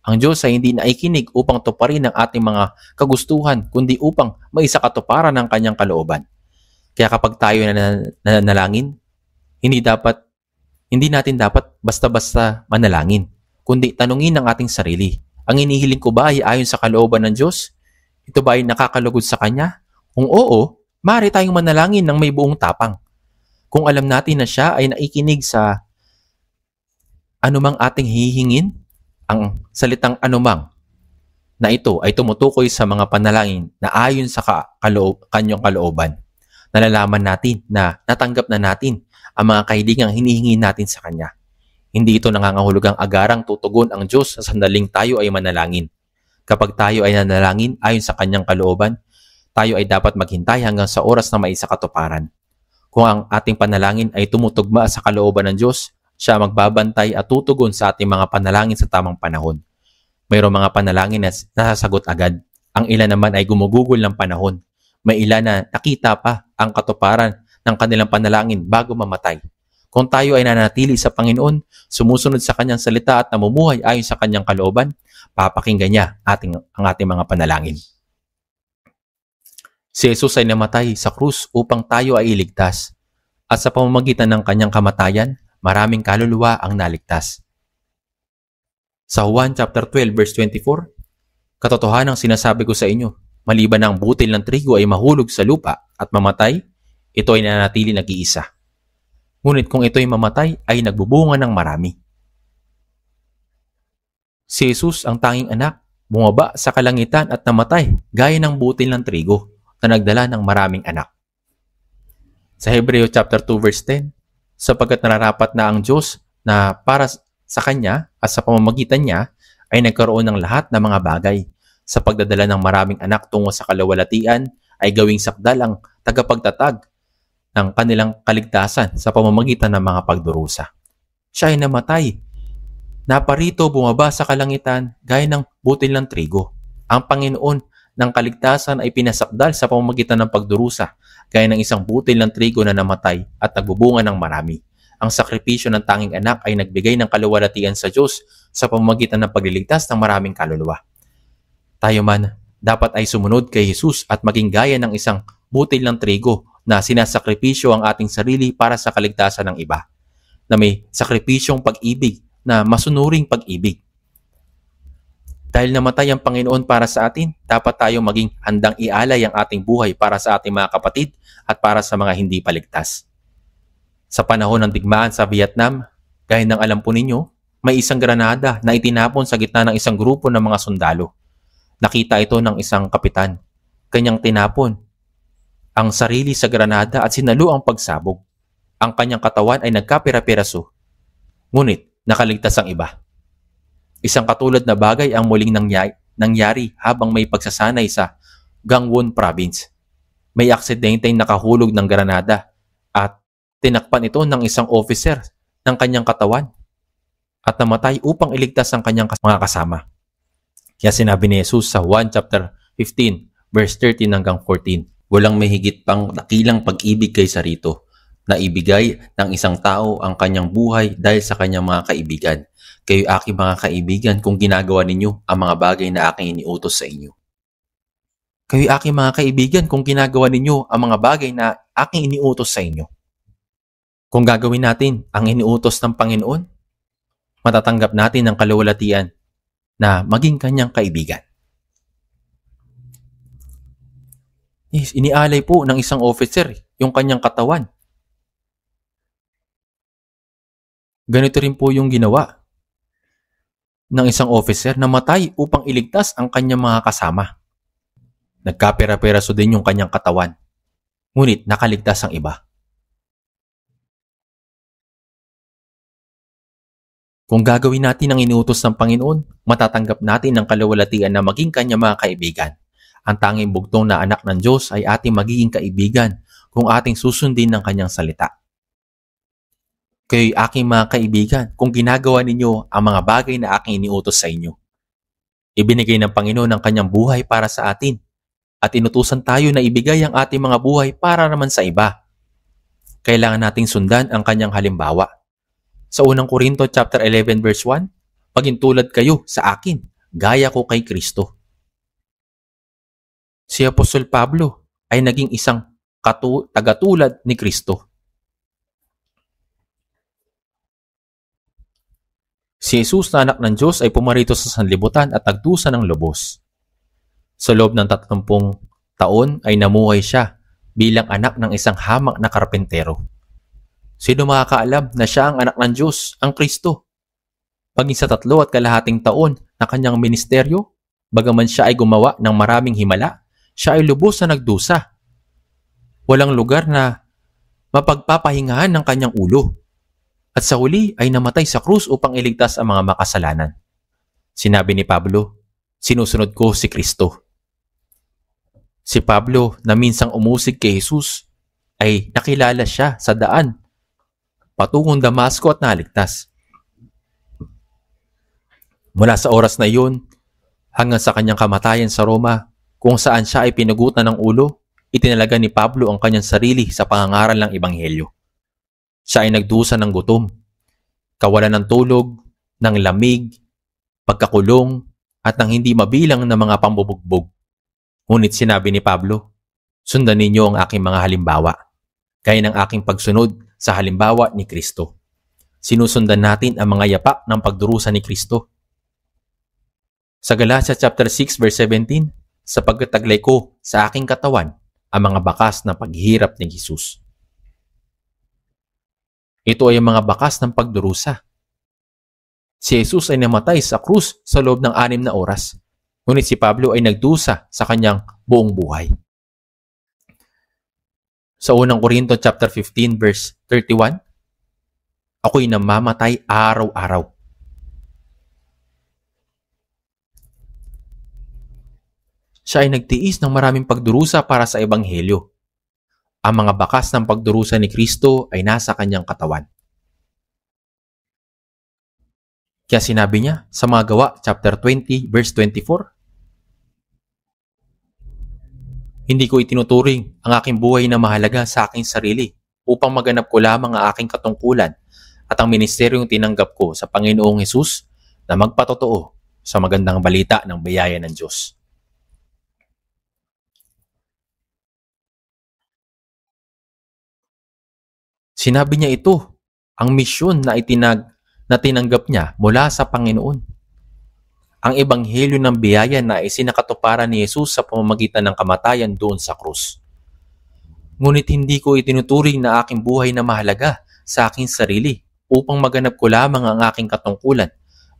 Ang Diyos ay hindi naikinig upang tuparin ang ating mga kagustuhan, kundi upang maisakatuparan ng Kanyang kalooban. Kaya kapag tayo nanalangin, hindi natin dapat basta-basta manalangin, kundi tanungin ang ating sarili. Ang inihiling ko ba ay ayon sa kalooban ng Diyos? Ito ba ay nakakalugod sa Kanya? Kung oo, maaari tayong manalangin ng may buong tapang. Kung alam natin na siya ay naikinig sa anumang ating hihingin, ang salitang anumang na ito ay tumutukoy sa mga panalangin na ayon sa Kanyang kalooban. Nalalaman natin na natanggap na natin ang mga kahilingang hinihingi natin sa Kanya. Hindi ito nangangahulugang agarang tutugon ang Diyos sa sandaling tayo ay manalangin. Kapag tayo ay nanalangin ayon sa Kanyang kalooban, tayo ay dapat maghintay hanggang sa oras na maisakatuparan. Kung ang ating panalangin ay tumutugma sa kalooban ng Diyos, siya magbabantay at tutugon sa ating mga panalangin sa tamang panahon. Mayroong mga panalangin na nasasagot agad. Ang ilan naman ay gumugugol ng panahon. May ilan na nakita pa ang katuparan ng kanilang panalangin bago mamatay. Kung tayo ay nanatili sa Panginoon, sumusunod sa Kanyang salita at namumuhay ayon sa Kanyang kalooban, papakinggan niya ang ating mga panalangin. Si Jesus ay namatay sa krus upang tayo ay iligtas. At sa pamamagitan ng Kanyang kamatayan, maraming kaluluwa ang naligtas. Sa Juan chapter 12 verse 24, katotohanang sinasabi ko sa inyo, maliban ang butil ng trigo ay mahulog sa lupa at mamatay, ito ay nanatili nag-iisa. Ngunit kung ito ay mamatay, ay nagbubunga ng marami. Si Jesus, ang tanging anak, bumaba sa kalangitan at namatay, gaya ng butil ng trigo na nagdala ng maraming anak. Sa Hebreo chapter 2 verse 10, sapagkat nararapat na ang Diyos na para sa Kanya at sa pamamagitan niya ay nagkaroon ng lahat ng mga bagay. Sa pagdadala ng maraming anak tungo sa kalawalatian ay gawing sakdal ang tagapagtatag ng kanilang kaligtasan sa pamamagitan ng mga pagdurusa. Siya ay namatay. Naparito bumaba sa kalangitan gaya ng butil ng trigo. Ang Panginoon ng kaligtasan ay pinasakdal sa pamamagitan ng pagdurusa gaya ng isang butil ng trigo na namatay at nagbubunga ng marami. Ang sakripisyo ng tanging anak ay nagbigay ng kaluwalhatian sa Diyos sa pamamagitan ng pagliligtas ng maraming kaluluwa. Tayo man, dapat ay sumunod kay Jesus at maging gaya ng isang butil ng trigo na sinasakripisyo ang ating sarili para sa kaligtasan ng iba, na may sakripisyong pag-ibig na masunuring pag-ibig. Dahil namatay ang Panginoon para sa atin, dapat tayo maging handang ialay ang ating buhay para sa ating mga kapatid at para sa mga hindi paligtas. Sa panahon ng digmaan sa Vietnam, gaya ng alam po ninyo, may isang granada na itinapon sa gitna ng isang grupo ng mga sundalo. Nakita ito ng isang kapitan. Kanyang tinapon ang sarili sa granada at sinalo ang pagsabog. ang kanyang katawan ay nagkapira-piraso, ngunit nakaligtas ang iba. Isang katulad na bagay ang muling nangyari habang may pagsasanay sa Gangwon Province. May aksidenteng nakahulog ng granada at tinakpan ito ng isang officer ng kanyang katawan at namatay upang iligtas ang kanyang mga kasama. Kaya sinabi ni Jesus sa 1 chapter 15 verse 13 hanggang 14, walang may higit pang dakilang pag-ibig kaysa rito, na ibigay ng isang tao ang kanyang buhay dahil sa kanyang mga kaibigan. Kayo aking mga kaibigan kung ginagawa ninyo ang mga bagay na aking iniutos sa inyo. Kayo aking mga kaibigan kung ginagawa ninyo ang mga bagay na aking iniutos sa inyo. Kung gagawin natin ang iniutos ng Panginoon, matatanggap natin ang kaluwalhatian na maging kanyang kaibigan. Yes, inialay po ng isang officer yung kanyang katawan. Ganito rin po yung ginawa ng isang officer na matay upang iligtas ang kanyang mga kasama. Nagkapera-peraso din yung kanyang katawan, ngunit nakaligtas ang iba. Kung gagawin natin ang inuutos ng Panginoon, matatanggap natin ang kaluwalhatian na maging kanyang mga kaibigan. Ang tanging bugtong na anak ng Diyos ay ating magiging kaibigan kung ating susundin ng kanyang salita. Kayo'y aking mga kaibigan kung ginagawa ninyo ang mga bagay na aking iniutos sa inyo. Ibinigay ng Panginoon ang kanyang buhay para sa atin at inutusan tayo na ibigay ang ating mga buhay para naman sa iba. Kailangan nating sundan ang kanyang halimbawa. Sa unang Korinto chapter 11 verse 1, maging tulad kayo sa akin, gaya ko kay Kristo. Si Apostol Pablo ay naging isang tagatulad ni Kristo. Si Jesus na anak ng Diyos ay pumarito sa sanlibutan at nagdusa ng lubos. Sa loob ng 30 taon ay namuhay siya bilang anak ng isang hamak na karpentero. Sino makakaalam na siya ang anak ng Diyos, ang Kristo? Paging sa 3.5 taon na kanyang ministeryo, bagaman siya ay gumawa ng maraming himala, siya ay lubos na nagdusa. Walang lugar na mapagpapahingahan ng kanyang ulo. At sa huli ay namatay sa krus upang iligtas ang mga makasalanan. Sinabi ni Pablo, sinusunod ko si Kristo. Si Pablo na minsang umusig kay Jesus ay nakilala siya sa daan patungong Damasco at naligtas. Mula sa oras na iyon hanggang sa kanyang kamatayan sa Roma, kung saan siya ay pinugutan ng ulo, itinalaga ni Pablo ang kanyang sarili sa pangangaral ng Ebanghelyo. Siya ay nagdusa ng gutom, kawalan ng tulog, ng lamig, pagkakulong, at ng hindi mabilang na mga pambubugbog. Ngunit sinabi ni Pablo, sundan ninyo ang aking mga halimbawa, gaya ng aking pagsunod sa halimbawa ni Kristo. Sinusundan natin ang mga yapak ng pagdurusa ni Kristo. Sa Galatia chapter 6 verse 17, sapagkat taglay ko sa aking katawan ang mga bakas ng paghihirap ni Jesus. Ito ay ang mga bakas ng pagdurusa. Si Jesus ay namatay sa krus sa loob ng 6 na oras, ngunit si Pablo ay nagdusa sa kanyang buong buhay. Sa unang Korinto chapter 15 verse 31, ako'y namamatay araw-araw. Siya ay nagtiis ng maraming pagdurusa para sa Ebanghelyo. Ang mga bakas ng pagdurusa ni Kristo ay nasa kanyang katawan. Kaya sinabi niya sa mga Gawa chapter 20 verse 24, hindi ko itinuturing ang aking buhay na mahalaga sa aking sarili upang maganap ko lamang ang aking katungkulan at ang ministeryong tinanggap ko sa Panginoong Hesus na magpatotoo sa magandang balita ng biyaya ng Diyos. Sinabi niya ito, ang misyon na tinanggap niya mula sa Panginoon. Ang ebanghelyo ng biyaya na isinakatuparan ni Jesus sa pamamagitan ng kamatayan doon sa krus. Ngunit hindi ko itinuturing na aking buhay na mahalaga sa aking sarili upang maganap ko lamang ang aking katungkulan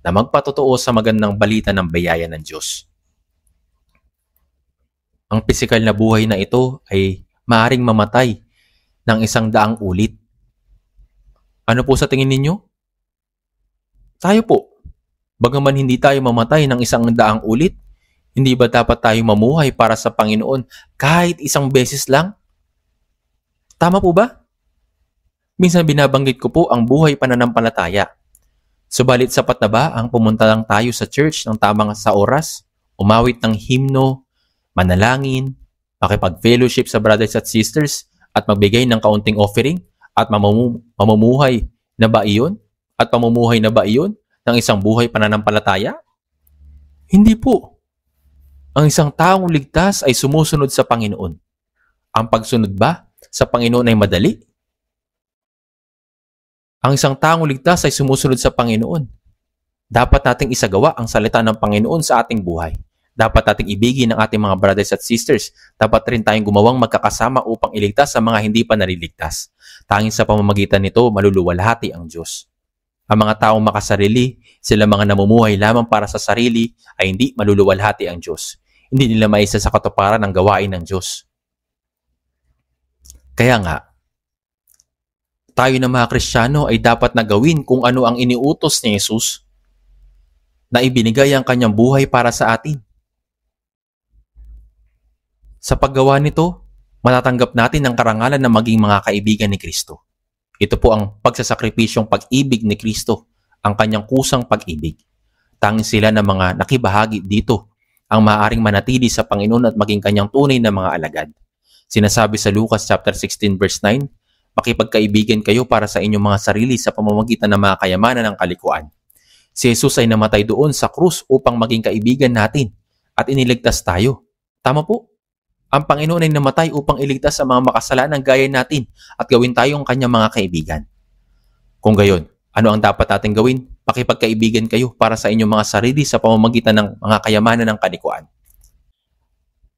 na magpatotoo sa magandang balita ng biyaya ng Diyos. Ang pisikal na buhay na ito ay maaaring mamatay ng 100 ulit. Ano po sa tingin ninyo? Tayo po. Bagaman hindi tayo mamatay ng 100 ulit, hindi ba dapat tayo mamuhay para sa Panginoon kahit isang beses lang? Tama po ba? Minsan binabanggit ko po ang buhay pananampalataya. Subalit sapat na ba ang pumunta lang tayo sa church ng tamang sa oras, umawit ng himno, manalangin, makipag-fellowship sa brothers at sisters, at magbigay ng kaunting offering, at mamumuhay na ba iyon? At pamumuhay na ba iyon ng isang buhay pananampalataya? Hindi po. Ang isang taong ligtas ay sumusunod sa Panginoon. Ang pagsunod ba sa Panginoon ay madali? Ang isang taong ligtas ay sumusunod sa Panginoon. Dapat nating isagawa ang salita ng Panginoon sa ating buhay. Dapat nating ibigin ang ating mga brothers at sisters. Dapat rin tayong gumawang magkakasama upang iligtas sa mga hindi pa naliligtas. Tanging sa pamamagitan nito, maluluwalhati ang Diyos. Ang mga taong makasarili, sila mga namumuhay lamang para sa sarili, ay hindi maluluwalhati ang Diyos. Hindi nila maisa sa katuparan ang gawain ng Diyos. Kaya nga, tayo na mga Kristiyano ay dapat na gawin kung ano ang iniutos ni Jesus na ibinigay ang kanyang buhay para sa atin. Sa paggawa nito, matatanggap natin ang karangalan na maging mga kaibigan ni Kristo. Ito po ang pagsasakripisyong pag-ibig ni Kristo, ang kanyang kusang pag-ibig. Tanging sila na mga nakibahagi dito ang maaaring manatili sa Panginoon at maging kanyang tunay na mga alagad. Sinasabi sa Lucas chapter 16 verse 9, makipagkaibigan kayo para sa inyong mga sarili sa pamamagitan ng mga kayamanan ng kalikuan. Si Jesus ay namatay doon sa krus upang maging kaibigan natin at iniligtas tayo. Tama po. Ang Panginoon ay namatay upang iligtas sa mga makasalanan gaya natin at gawin tayong kanyang mga kaibigan. Kung gayon, ano ang dapat natin gawin? Pakipagkaibigan kayo para sa inyong mga sarili sa pamamagitan ng mga kayamanan ng kalikuan.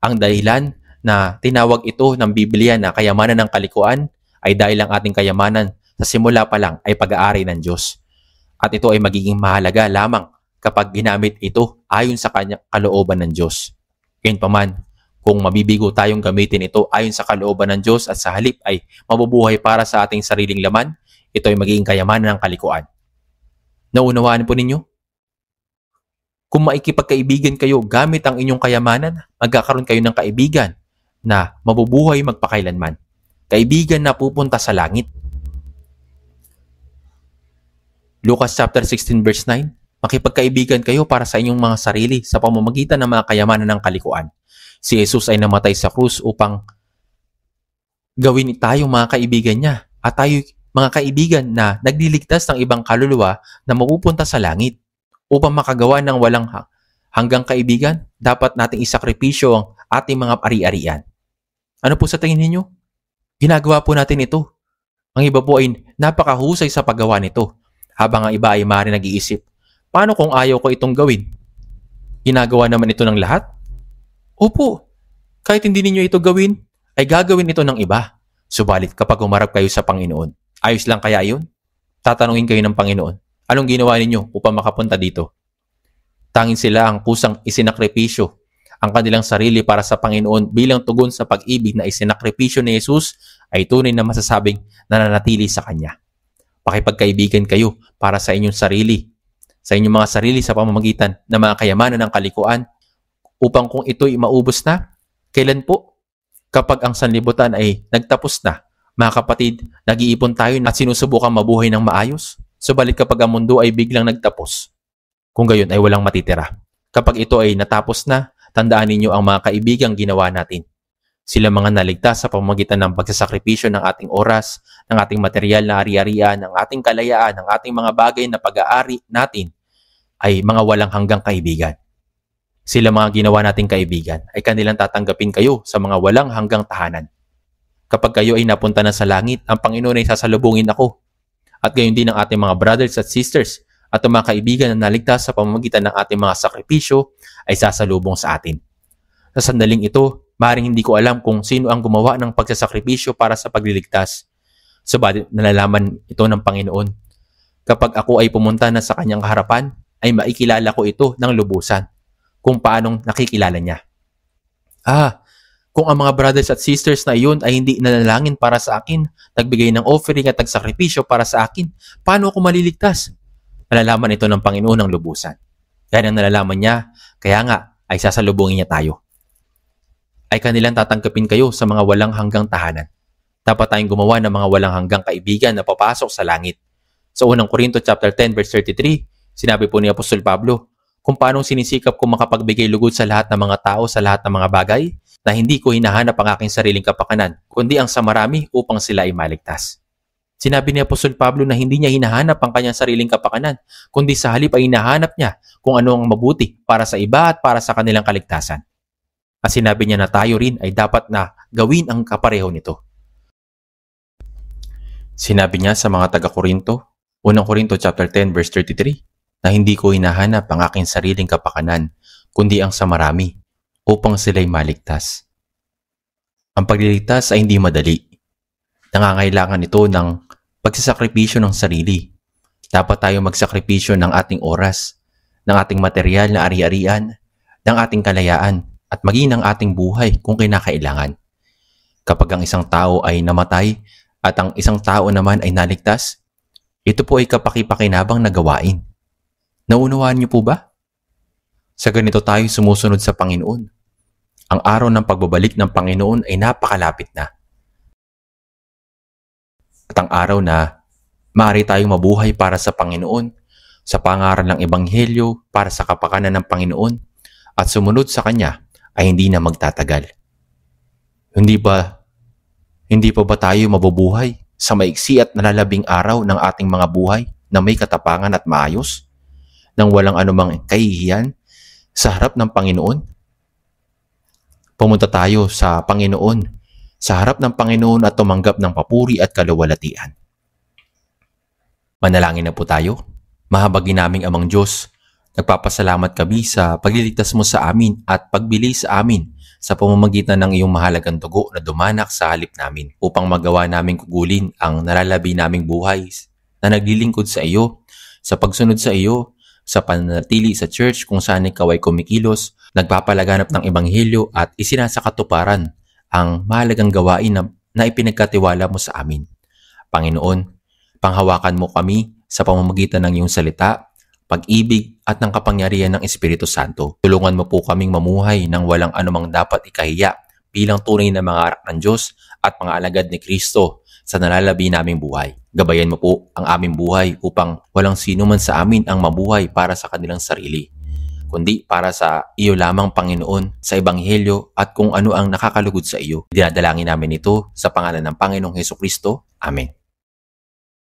Ang dahilan na tinawag ito ng Biblia na kayamanan ng kalikuan ay dahil ang ating kayamanan sa simula pa lang ay pag-aari ng Diyos. At ito ay magiging mahalaga lamang kapag ginamit ito ayon sa kanyang kalooban ng Diyos. Gayunpaman, kung mabibigo tayong gamitin ito ayon sa kalooban ng Diyos at sa halip ay mabubuhay para sa ating sariling laman, ito ay magiging kayamanan ng kalikuan. Naunawaan po ninyo? Kung maikipagkaibigan kayo gamit ang inyong kayamanan, magkakaroon kayo ng kaibigan na mabubuhay magpakailanman. Kaibigan na pupunta sa langit. Lucas chapter 16 verse 9, makipagkaibigan kayo para sa inyong mga sarili sa pamamagitan ng mga kayamanan ng kalikuan. Si Jesus ay namatay sa krus upang gawin tayong mga kaibigan niya at tayo mga kaibigan na nagliligtas ng ibang kaluluwa na mapupunta sa langit. Upang makagawa ng walang hanggang kaibigan, dapat nating isakripisyo ang ating mga ari-arian. Ano po sa tingin ninyo? Ginagawa po natin ito. Ang iba po ay napakahusay sa paggawa nito, habang ang iba ay maaaring nag-iisip, paano kung ayaw ko itong gawin? Ginagawa naman ito ng lahat? Opo, kahit hindi ninyo ito gawin, ay gagawin ito ng iba. Subalit kapag umarap kayo sa Panginoon, ayos lang kaya yun? Tatanungin kayo ng Panginoon, anong ginawa ninyo upang makapunta dito? Tanging sila ang kusang isinakripisyo ang kanilang sarili para sa Panginoon bilang tugon sa pag-ibig na isinakripisyo ni Jesus ay tunay na masasabing nananatili sa Kanya. Pakipagkaibigan kayo para sa inyong sarili, sa inyong mga sarili sa pamamagitan ng mga kayamanan ng kalikuan upang kung ito'y maubos na, kailan po? Kapag ang sanlibutan ay nagtapos na, mga kapatid, nag-iipon tayo at sinusubukang mabuhay ng maayos. Subalit kapag ang mundo ay biglang nagtapos, kung gayon ay walang matitira. Kapag ito ay natapos na, tandaan ninyo ang mga kaibigang ginawa natin. Sila mga naligtas sa pamamagitan ng pagsasakripisyo ng ating oras, ng ating material na ari-arian, ng ating kalayaan, ng ating mga bagay na pag-aari natin ay mga walang hanggang kaibigan. Sila mga ginawa nating kaibigan ay kanilang tatanggapin kayo sa mga walang hanggang tahanan. Kapag kayo ay napunta na sa langit, ang Panginoon ay sasalubungin ako. At gayon din ang ating mga brothers at sisters at ang mga kaibigan na naligtas sa pamamagitan ng ating mga sakripisyo ay sasalubong sa atin. Sa sandaling ito, maaaring hindi ko alam kung sino ang gumawa ng pagsasakripisyo para sa pagliligtas. Subalit nalalaman ito ng Panginoon. Kapag ako ay pumunta na sa kanyang harapan, ay maikilala ko ito ng lubusan kung paanong nakikilala niya. Kung ang mga brothers at sisters na iyon ay hindi nanalangin para sa akin, nagbigay ng offering at nagsakripisyo para sa akin, paano ako maliligtas? Nalalaman ito ng Panginoon ng lubusan. Yan ang nalalaman niya, kaya nga ay sasalubungin niya tayo. Ay kanilang tatanggapin kayo sa mga walang hanggang tahanan. Dapat tayong gumawa ng mga walang hanggang kaibigan na papasok sa langit. Sa unang Korinto chapter 10 verse 33, sinabi po ni Apostol Pablo, kung paano sinisikap ko makapagbigay lugod sa lahat ng mga tao sa lahat ng mga bagay, na hindi ko hinahanap ang aking sariling kapakanan, kundi ang sa marami upang sila ay maligtas. Sinabi ni Apostol Pablo na hindi niya hinahanap ang kanyang sariling kapakanan, kundi sa halip ay hinahanap niya kung ano ang mabuti para sa iba at para sa kanilang kaligtasan. At sinabi niya na tayo rin ay dapat na gawin ang kapareho nito. Sinabi niya sa mga taga-Korinto, unang Korinto chapter 10 verse 33, na hindi ko hinahanap ang aking sariling kapakanan, kundi ang sa marami, upang sila'y maligtas. Ang pagliligtas ay hindi madali. Nangangailangan ito ng pagsasakripisyo ng sarili. Dapat tayo magsakripisyo ng ating oras, ng ating material na ari-arian, ng ating kalayaan, at maging ng ating buhay kung kinakailangan. Kapag ang isang tao ay namatay at ang isang tao naman ay naligtas, ito po ay kapaki-pakinabang na gawain. Naunawaan niyo po ba? Sa ganito tayo sumusunod sa Panginoon. Ang araw ng pagbabalik ng Panginoon ay napakalapit na. At ang araw na maaari tayong mabuhay para sa Panginoon, sa pangaral ng Ebanghelyo para sa kapakanan ng Panginoon, at sumunod sa Kanya ay hindi na magtatagal. Hindi pa ba tayo mabubuhay sa maiksi at nalalabing araw ng ating mga buhay na may katapangan at maayos, nang walang anumang kahihiyan sa harap ng Panginoon? Pumunta tayo sa Panginoon, sa harap ng Panginoon at tumanggap ng papuri at kaluwalhatian. Manalangin na po tayo. Mahabagin naming Amang Diyos, nagpapasalamat kami sa pagliligtas mo sa amin at pagbili sa amin sa pamamagitan ng iyong mahalagang dugo na dumanak sa halip namin upang magawa naming kugulin ang nalalabi naming buhay na naglilingkod sa iyo, sa pagsunod sa iyo, sa pananatili sa church kung saan ikaw ay kumikilos, nagpapalaganap ng ebanghelyo at isinasakatuparan ang mahalagang gawain na ipinagkatiwala mo sa amin. Panginoon, panghawakan mo kami sa pamamagitan ng iyong salita, pag-ibig at ng kapangyarihan ng Espiritu Santo. Tulungan mo po kaming mamuhay ng walang anumang dapat ikahiya bilang tunay na mga anak ng Diyos at mga alagad ni Kristo sa nalalabi naming buhay. Gabayan mo po ang aming buhay upang walang sino man sa amin ang mabuhay para sa kanilang sarili, kundi para sa iyo lamang, Panginoon, sa Ebanghelyo at kung ano ang nakakalugod sa iyo. Dinadalangin namin ito sa pangalan ng Panginoong Hesukristo. Amen.